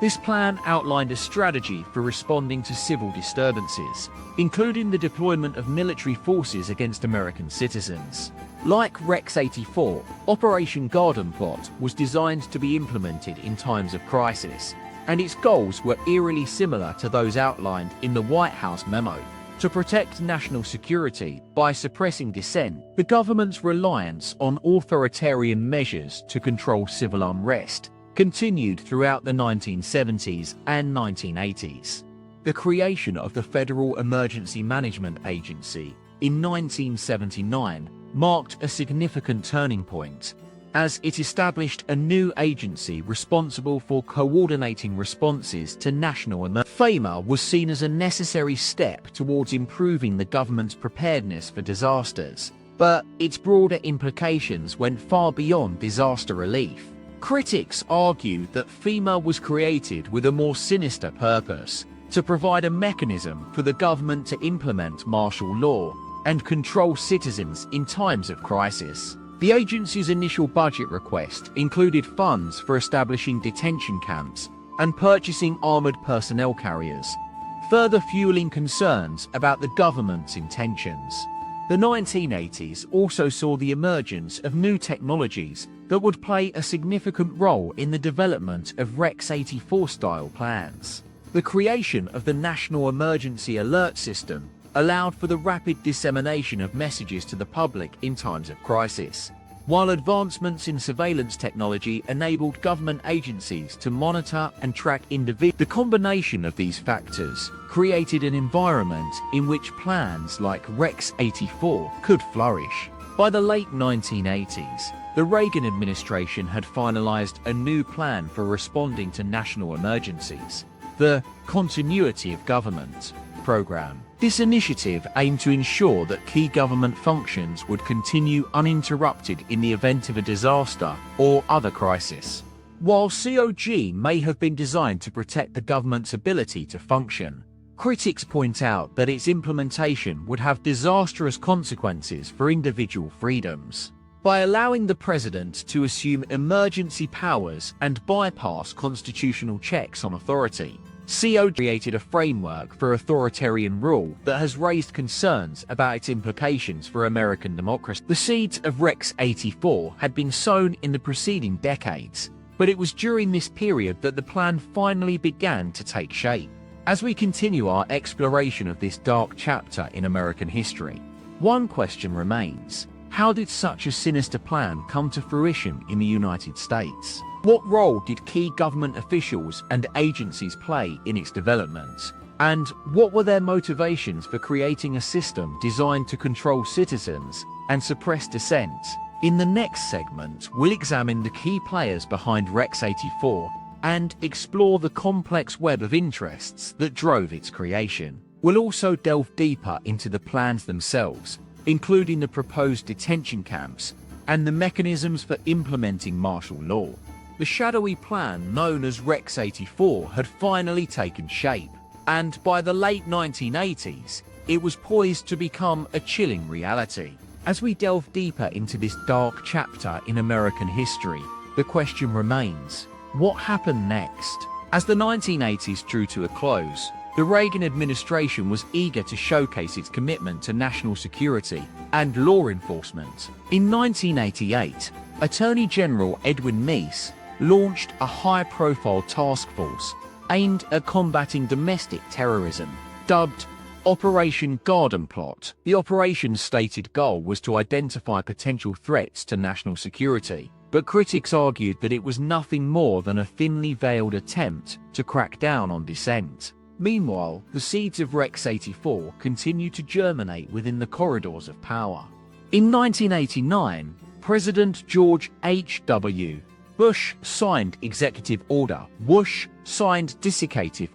This plan outlined a strategy for responding to civil disturbances, including the deployment of military forces against American citizens. Like Rex 84, Operation Garden Plot was designed to be implemented in times of crisis, and its goals were eerily similar to those outlined in the White House memo. To protect national security by suppressing dissent, the government's reliance on authoritarian measures to control civil unrest continued throughout the 1970s and 1980s. The creation of the Federal Emergency Management Agency in 1979 marked a significant turning point, as it established a new agency responsible for coordinating responses to national emergencies. FEMA was seen as a necessary step towards improving the government's preparedness for disasters, but its broader implications went far beyond disaster relief. Critics argued that FEMA was created with a more sinister purpose, to provide a mechanism for the government to implement martial law and control citizens in times of crisis. The agency's initial budget request included funds for establishing detention camps and purchasing armored personnel carriers, further fueling concerns about the government's intentions. The 1980s also saw the emergence of new technologies that would play a significant role in the development of Rex 84-style plans. The creation of the National Emergency Alert System allowed for the rapid dissemination of messages to the public in times of crisis, while advancements in surveillance technology enabled government agencies to monitor and track individuals. The combination of these factors created an environment in which plans like Rex 84 could flourish. By the late 1980s, the Reagan administration had finalized a new plan for responding to national emergencies, the Continuity of Government program. This initiative aimed to ensure that key government functions would continue uninterrupted in the event of a disaster or other crisis. While COG may have been designed to protect the government's ability to function, critics point out that its implementation would have disastrous consequences for individual freedoms. By allowing the president to assume emergency powers and bypass constitutional checks on authority, COG created a framework for authoritarian rule that has raised concerns about its implications for American democracy. The seeds of Rex 84 had been sown in the preceding decades, but it was during this period that the plan finally began to take shape. As we continue our exploration of this dark chapter in American history, one question remains: how did such a sinister plan come to fruition in the United States? What role did key government officials and agencies play in its development? And what were their motivations for creating a system designed to control citizens and suppress dissent? In the next segment, we'll examine the key players behind Rex 84 and explore the complex web of interests that drove its creation. We'll also delve deeper into the plans themselves, including the proposed detention camps and the mechanisms for implementing martial law. The shadowy plan known as Rex 84 had finally taken shape, and by the late 1980s, it was poised to become a chilling reality. As we delve deeper into this dark chapter in American history, the question remains: what happened next? As the 1980s drew to a close, the Reagan administration was eager to showcase its commitment to national security and law enforcement. In 1988, Attorney General Edwin Meese launched a high-profile task force aimed at combating domestic terrorism, dubbed Operation Garden Plot. The operation's stated goal was to identify potential threats to national security, but critics argued that it was nothing more than a thinly veiled attempt to crack down on dissent. Meanwhile, the seeds of Rex 84 continued to germinate within the corridors of power. In 1989, President George H.W. Bush signed Executive Order Bush signed Declassified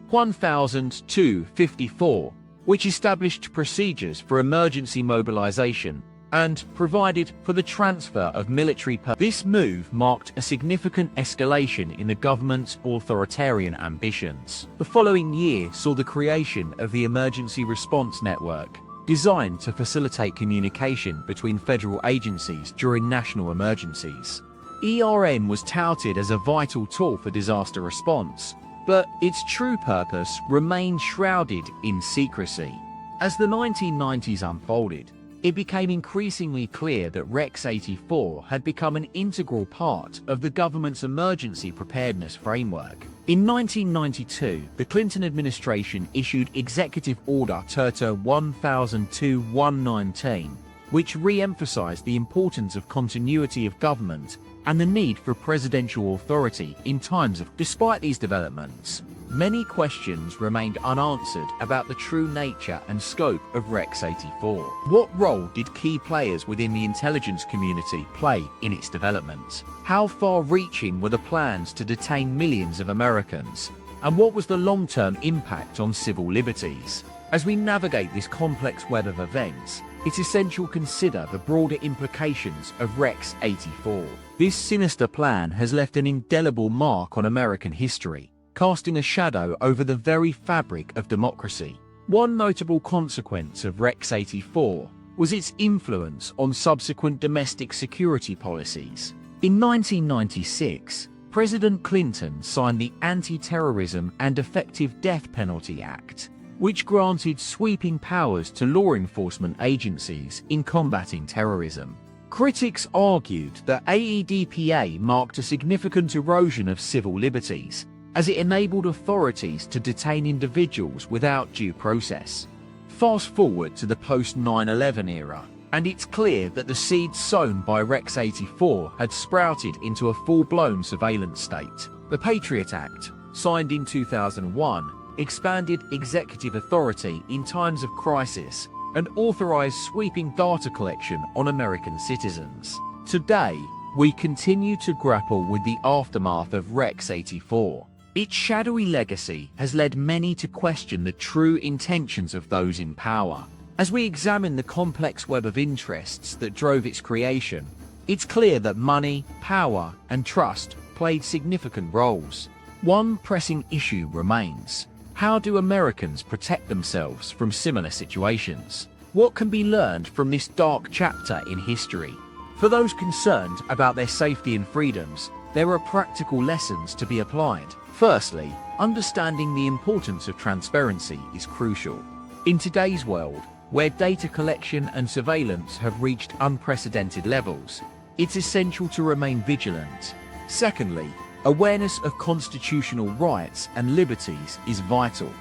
1254, which established procedures for emergency mobilization and provided for the transfer of military personnel. This move marked a significant escalation in the government's authoritarian ambitions. The following year saw the creation of the Emergency Response Network, designed to facilitate communication between federal agencies during national emergencies. ERN was touted as a vital tool for disaster response, but its true purpose remained shrouded in secrecy. As the 1990s unfolded, it became increasingly clear that Rex 84 had become an integral part of the government's emergency preparedness framework. In 1992, the Clinton administration issued Executive Order Terta 1002-119, which re-emphasized the importance of continuity of government and the need for presidential authority in times of. Despite these developments, many questions remained unanswered about the true nature and scope of Rex 84. What role did key players within the intelligence community play in its development? How far-reaching were the plans to detain millions of Americans? And what was the long-term impact on civil liberties? As we navigate this complex web of events, it's essential to consider the broader implications of Rex 84. This sinister plan has left an indelible mark on American history, casting a shadow over the very fabric of democracy. One notable consequence of Rex 84 was its influence on subsequent domestic security policies. In 1996, President Clinton signed the Anti-Terrorism and Effective Death Penalty Act, which granted sweeping powers to law enforcement agencies in combating terrorism. Critics argued that AEDPA marked a significant erosion of civil liberties, as it enabled authorities to detain individuals without due process. Fast forward to the post-9/11 era, and it's clear that the seeds sown by Rex 84 had sprouted into a full-blown surveillance state. The Patriot Act, signed in 2001, expanded executive authority in times of crisis and authorized sweeping data collection on American citizens. Today, we continue to grapple with the aftermath of Rex 84. Its shadowy legacy has led many to question the true intentions of those in power. As we examine the complex web of interests that drove its creation, it's clear that money, power, and trust played significant roles. One pressing issue remains: how do Americans protect themselves from similar situations? What can be learned from this dark chapter in history? For those concerned about their safety and freedoms, there are practical lessons to be applied. Firstly, understanding the importance of transparency is crucial. In today's world, where data collection and surveillance have reached unprecedented levels, it's essential to remain vigilant. Secondly, awareness of constitutional rights and liberties is vital.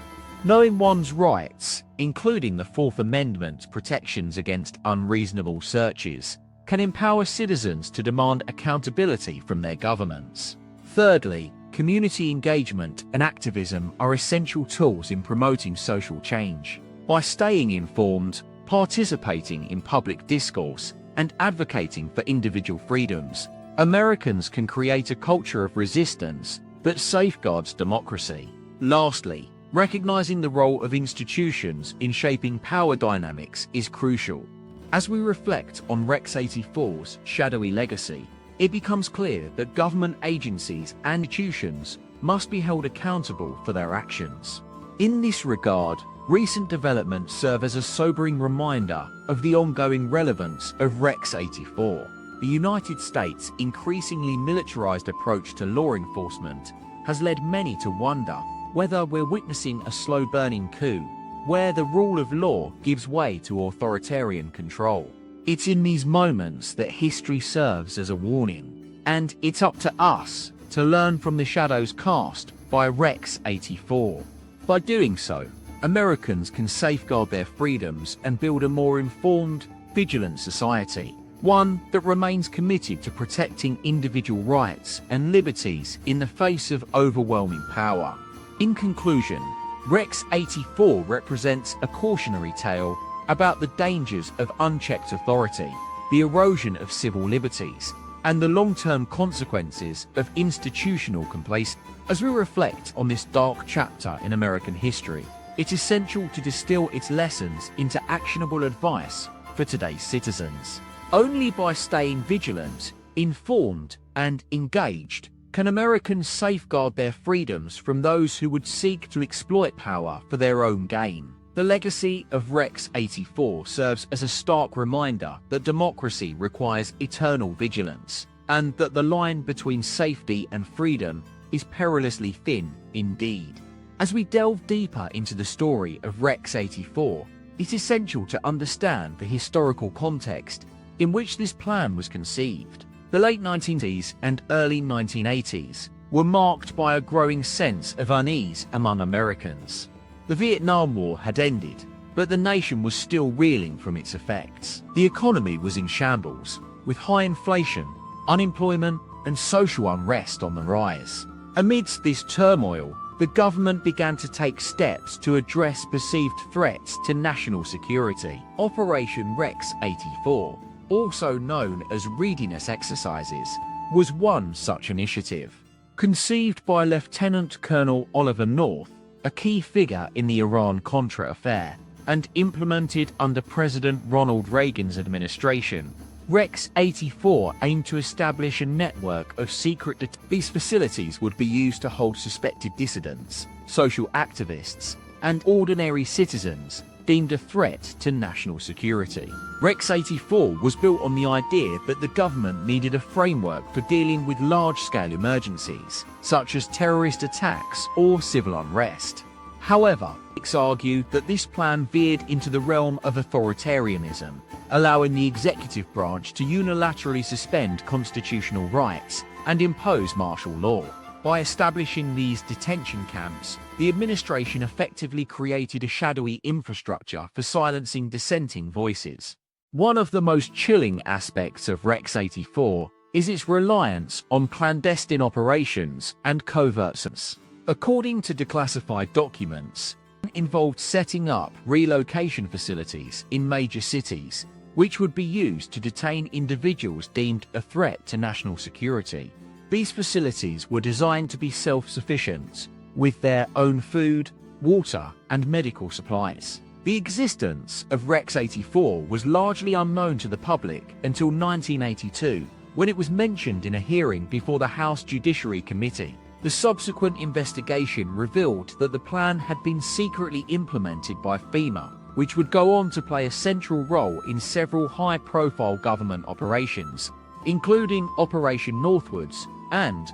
Knowing one's rights, including the Fourth Amendment's protections against unreasonable searches, can empower citizens to demand accountability from their governments. Thirdly, community engagement and activism are essential tools in promoting social change. By staying informed, participating in public discourse, and advocating for individual freedoms, Americans can create a culture of resistance that safeguards democracy. Lastly, recognizing the role of institutions in shaping power dynamics is crucial. As we reflect on Rex 84's shadowy legacy, it becomes clear that government agencies and institutions must be held accountable for their actions. In this regard, recent developments serve as a sobering reminder of the ongoing relevance of Rex 84. The United States' increasingly militarized approach to law enforcement has led many to wonder whether we're witnessing a slow-burning coup, where the rule of law gives way to authoritarian control. It's in these moments that history serves as a warning, and it's up to us to learn from the shadows cast by Rex 84. By doing so, Americans can safeguard their freedoms and build a more informed, vigilant society, one that remains committed to protecting individual rights and liberties in the face of overwhelming power. In conclusion, Rex 84 represents a cautionary tale about the dangers of unchecked authority, the erosion of civil liberties, and the long-term consequences of institutional complacency. As we reflect on this dark chapter in American history, it's essential to distill its lessons into actionable advice for today's citizens. Only by staying vigilant, informed, and engaged can Americans safeguard their freedoms from those who would seek to exploit power for their own gain. The legacy of Rex 84 serves as a stark reminder that democracy requires eternal vigilance, and that the line between safety and freedom is perilously thin indeed. As we delve deeper into the story of Rex 84, it's essential to understand the historical context in which this plan was conceived. The late 1980s and early 1980s were marked by a growing sense of unease among Americans. The Vietnam War had ended, but the nation was still reeling from its effects. The economy was in shambles, with high inflation, unemployment, and social unrest on the rise. Amidst this turmoil, the government began to take steps to address perceived threats to national security. Operation Rex 84, also known as readiness exercises, was one such initiative. Conceived by Lieutenant Colonel Oliver North, a key figure in the Iran-Contra affair, and implemented under President Ronald Reagan's administration, Rex 84 aimed to establish a network of secret These facilities would be used to hold suspected dissidents, social activists, and ordinary citizens deemed a threat to national security. Rex 84 was built on the idea that the government needed a framework for dealing with large-scale emergencies, such as terrorist attacks or civil unrest. However, critics argued that this plan veered into the realm of authoritarianism, allowing the executive branch to unilaterally suspend constitutional rights and impose martial law. By establishing these detention camps, the administration effectively created a shadowy infrastructure for silencing dissenting voices. One of the most chilling aspects of Rex 84 is its reliance on clandestine operations and covert surveillance. According to declassified documents, it involved setting up relocation facilities in major cities, which would be used to detain individuals deemed a threat to national security. These facilities were designed to be self-sufficient, with their own food, water, and medical supplies. The existence of Rex 84 was largely unknown to the public until 1982, when it was mentioned in a hearing before the House Judiciary Committee. The subsequent investigation revealed that the plan had been secretly implemented by FEMA, which would go on to play a central role in several high-profile government operations, including Operation Northwoods and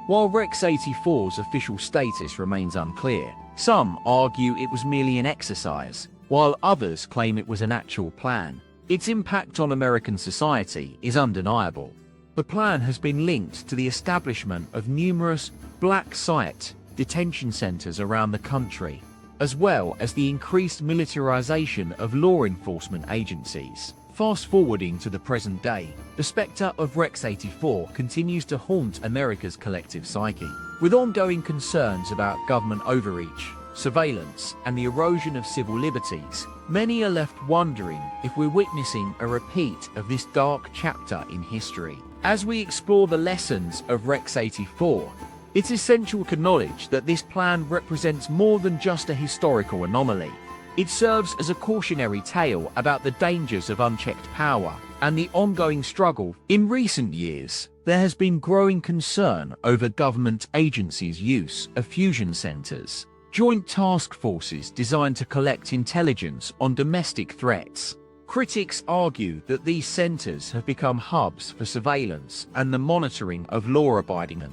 While Rex 84's official status remains unclear, some argue it was merely an exercise, while others claim it was an actual plan. Its impact on American society is undeniable. The plan has been linked to the establishment of numerous black site detention centers around the country, as well as the increased militarization of law enforcement agencies. Fast forwarding to the present day, the spectre of Rex 84 continues to haunt America's collective psyche. With ongoing concerns about government overreach, surveillance, and the erosion of civil liberties, many are left wondering if we're witnessing a repeat of this dark chapter in history. As we explore the lessons of Rex 84, it's essential to acknowledge that this plan represents more than just a historical anomaly. It serves as a cautionary tale about the dangers of unchecked power and the ongoing struggle. In recent years, there has been growing concern over government agencies' use of fusion centers, joint task forces designed to collect intelligence on domestic threats. Critics argue that these centers have become hubs for surveillance and the monitoring of law-abiding,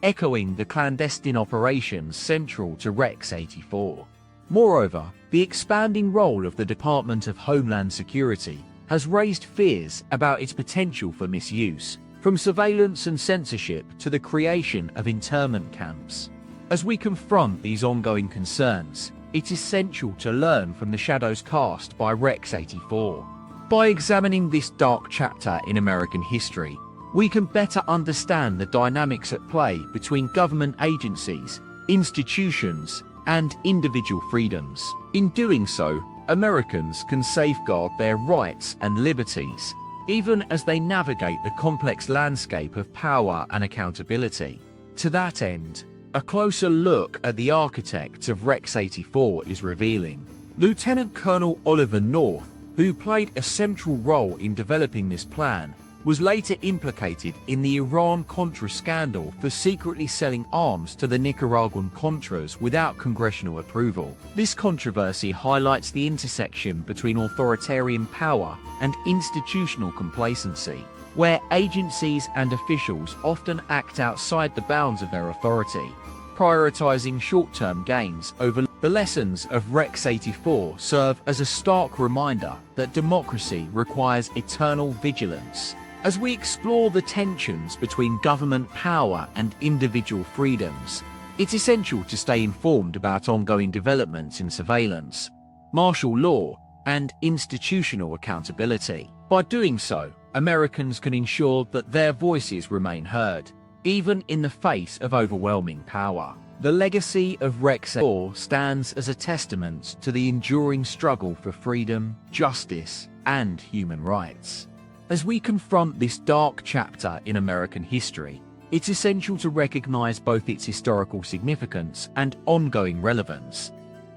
echoing the clandestine operations central to Rex 84. Moreover, the expanding role of the Department of Homeland Security has raised fears about its potential for misuse, from surveillance and censorship to the creation of internment camps. As we confront these ongoing concerns, it's essential to learn from the shadows cast by Rex 84. By examining this dark chapter in American history, we can better understand the dynamics at play between government agencies, institutions, and individual freedoms. In doing so, Americans can safeguard their rights and liberties, even as they navigate the complex landscape of power and accountability. To that end, a closer look at the architect of Rex 84 is revealing. Lieutenant Colonel Oliver North, who played a central role in developing this plan, was later implicated in the Iran-Contra scandal for secretly selling arms to the Nicaraguan Contras without congressional approval. This controversy highlights the intersection between authoritarian power and institutional complacency, where agencies and officials often act outside the bounds of their authority, prioritizing short-term gains over. The lessons of Rex 84 serve as a stark reminder that democracy requires eternal vigilance. As we explore the tensions between government power and individual freedoms, it's essential to stay informed about ongoing developments in surveillance, martial law, and institutional accountability. By doing so, Americans can ensure that their voices remain heard, even in the face of overwhelming power. The legacy of Rex 84 stands as a testament to the enduring struggle for freedom, justice, and human rights. As we confront this dark chapter in American history, it's essential to recognize both its historical significance and ongoing relevance,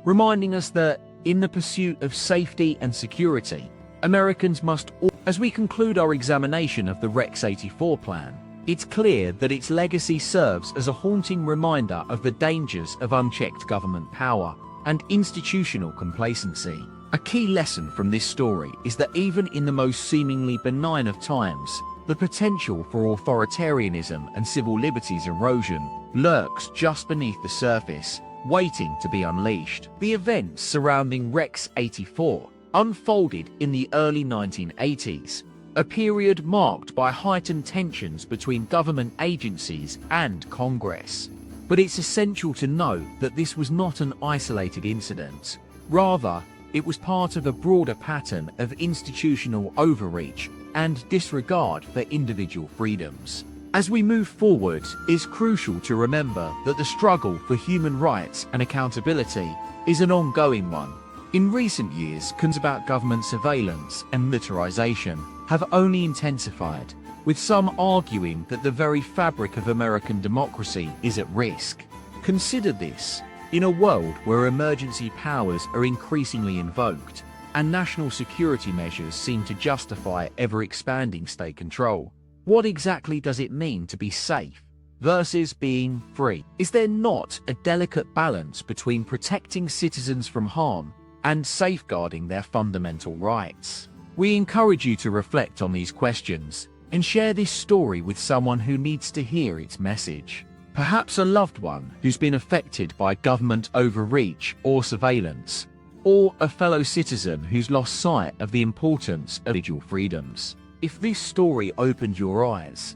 reminding us that, in the pursuit of safety and security, Americans must. As we conclude our examination of the Rex 84 plan, it's clear that its legacy serves as a haunting reminder of the dangers of unchecked government power and institutional complacency. A key lesson from this story is that even in the most seemingly benign of times, the potential for authoritarianism and civil liberties erosion lurks just beneath the surface, waiting to be unleashed. The events surrounding Rex 84 unfolded in the early 1980s, a period marked by heightened tensions between government agencies and Congress. But it's essential to note that this was not an isolated incident. Rather, it was part of a broader pattern of institutional overreach and disregard for individual freedoms. As we move forward, it's crucial to remember that the struggle for human rights and accountability is an ongoing one. In recent years, concerns about government surveillance and militarization have only intensified, with some arguing that the very fabric of American democracy is at risk. Consider this. In a world where emergency powers are increasingly invoked and national security measures seem to justify ever-expanding state control, What exactly does it mean to be safe versus being free? Is there not a delicate balance between protecting citizens from harm and safeguarding their fundamental rights? We encourage you to reflect on these questions and share this story with someone who needs to hear its message. Perhaps a loved one who's been affected by government overreach or surveillance, or a fellow citizen who's lost sight of the importance of individual freedoms. If this story opened your eyes,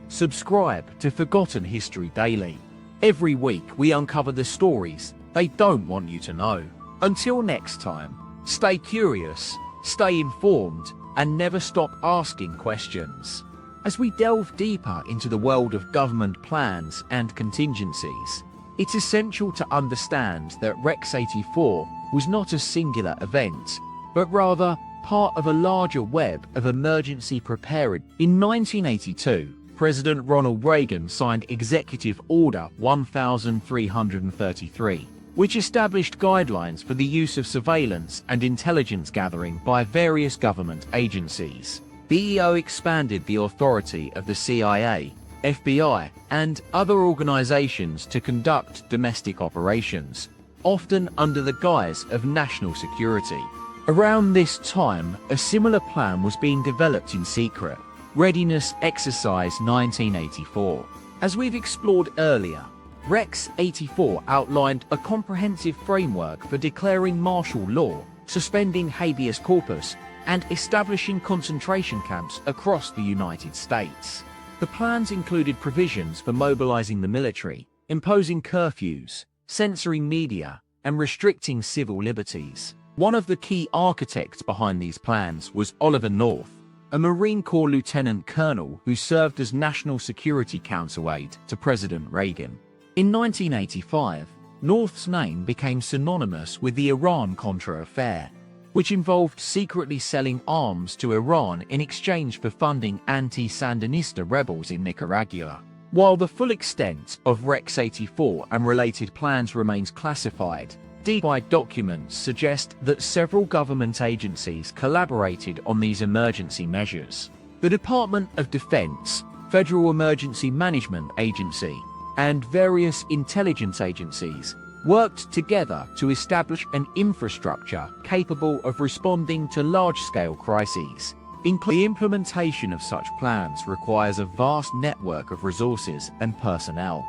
subscribe to Forgotten History Daily. Every week we uncover the stories they don't want you to know. Until next time, stay curious, stay informed, and never stop asking questions. As we delve deeper into the world of government plans and contingencies, it's essential to understand that Rex 84 was not a singular event, but rather part of a larger web of emergency preparedness. In 1982, President Ronald Reagan signed Executive Order 1333, which established guidelines for the use of surveillance and intelligence gathering by various government agencies. The EO expanded the authority of the CIA, FBI, and other organizations to conduct domestic operations, often under the guise of national security. Around this time, a similar plan was being developed in secret, Readiness Exercise 1984. As we've explored earlier, Rex 84 outlined a comprehensive framework for declaring martial law, suspending habeas corpus, and establishing concentration camps across the United States. The plans included provisions for mobilizing the military, imposing curfews, censoring media, and restricting civil liberties. One of the key architects behind these plans was Oliver North, a Marine Corps lieutenant colonel who served as National Security Council aide to President Reagan. In 1985, North's name became synonymous with the Iran-Contra affair, which involved secretly selling arms to Iran in exchange for funding anti-Sandinista rebels in Nicaragua. While the full extent of Rex 84 and related plans remains classified, declassified documents suggest that several government agencies collaborated on these emergency measures. The Department of Defense, Federal Emergency Management Agency, and various intelligence agencies worked together to establish an infrastructure capable of responding to large-scale crises. The implementation of such plans requires a vast network of resources and personnel.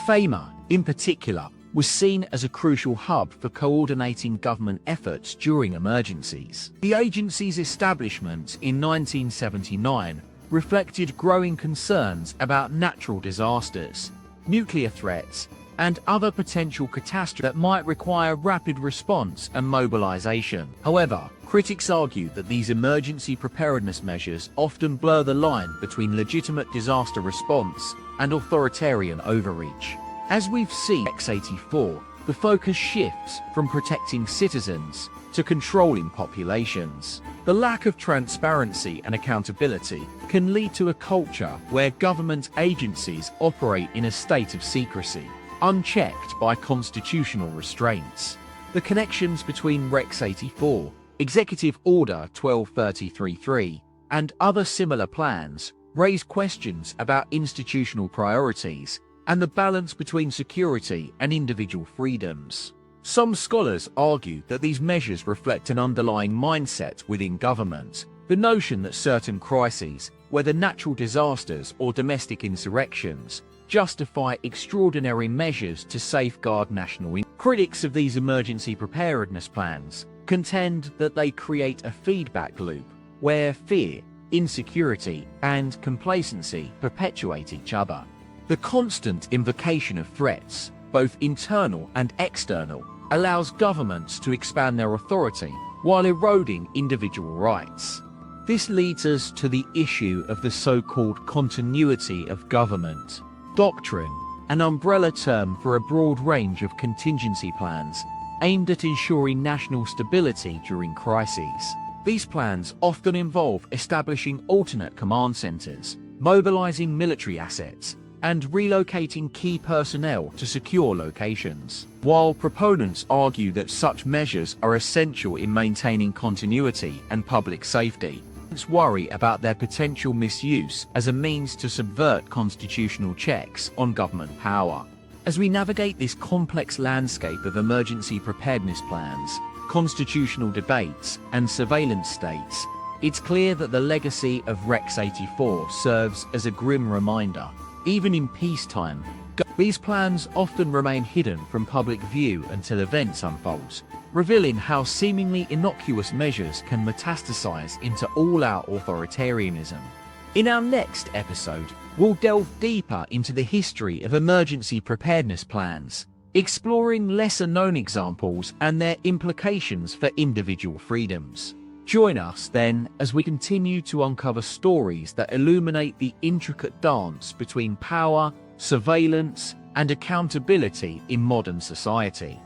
FEMA, in particular, was seen as a crucial hub for coordinating government efforts during emergencies. The agency's establishment in 1979 reflected growing concerns about natural disasters, nuclear threats, and other potential catastrophes that might require rapid response and mobilization. However, critics argue that these emergency preparedness measures often blur the line between legitimate disaster response and authoritarian overreach. As we've seen in X-84, the focus shifts from protecting citizens to controlling populations. The lack of transparency and accountability can lead to a culture where government agencies operate in a state of secrecy, unchecked by constitutional restraints. The connections between Rex 84, Executive Order 12333, and other similar plans raise questions about institutional priorities and the balance between security and individual freedoms. Some scholars argue that these measures reflect an underlying mindset within government, the notion that certain crises, whether natural disasters or domestic insurrections, justify extraordinary measures to safeguard national interests. Critics of these emergency preparedness plans contend that they create a feedback loop where fear, insecurity, and complacency perpetuate each other. The constant invocation of threats, both internal and external, allows governments to expand their authority while eroding individual rights. This leads us to the issue of the so-called continuity of government doctrine, an umbrella term for a broad range of contingency plans aimed at ensuring national stability during crises. These plans often involve establishing alternate command centers, mobilizing military assets, and relocating key personnel to secure locations. While proponents argue that such measures are essential in maintaining continuity and public safety, worry about their potential misuse as a means to subvert constitutional checks on government power. As we navigate this complex landscape of emergency preparedness plans, constitutional debates, and surveillance states, it's clear that the legacy of Rex 84 serves as a grim reminder. Even in peacetime, these plans often remain hidden from public view until events unfold, revealing how seemingly innocuous measures can metastasize into all-out authoritarianism. In our next episode, we'll delve deeper into the history of emergency preparedness plans, exploring lesser-known examples and their implications for individual freedoms. Join us then as we continue to uncover stories that illuminate the intricate dance between power, surveillance, and accountability in modern society.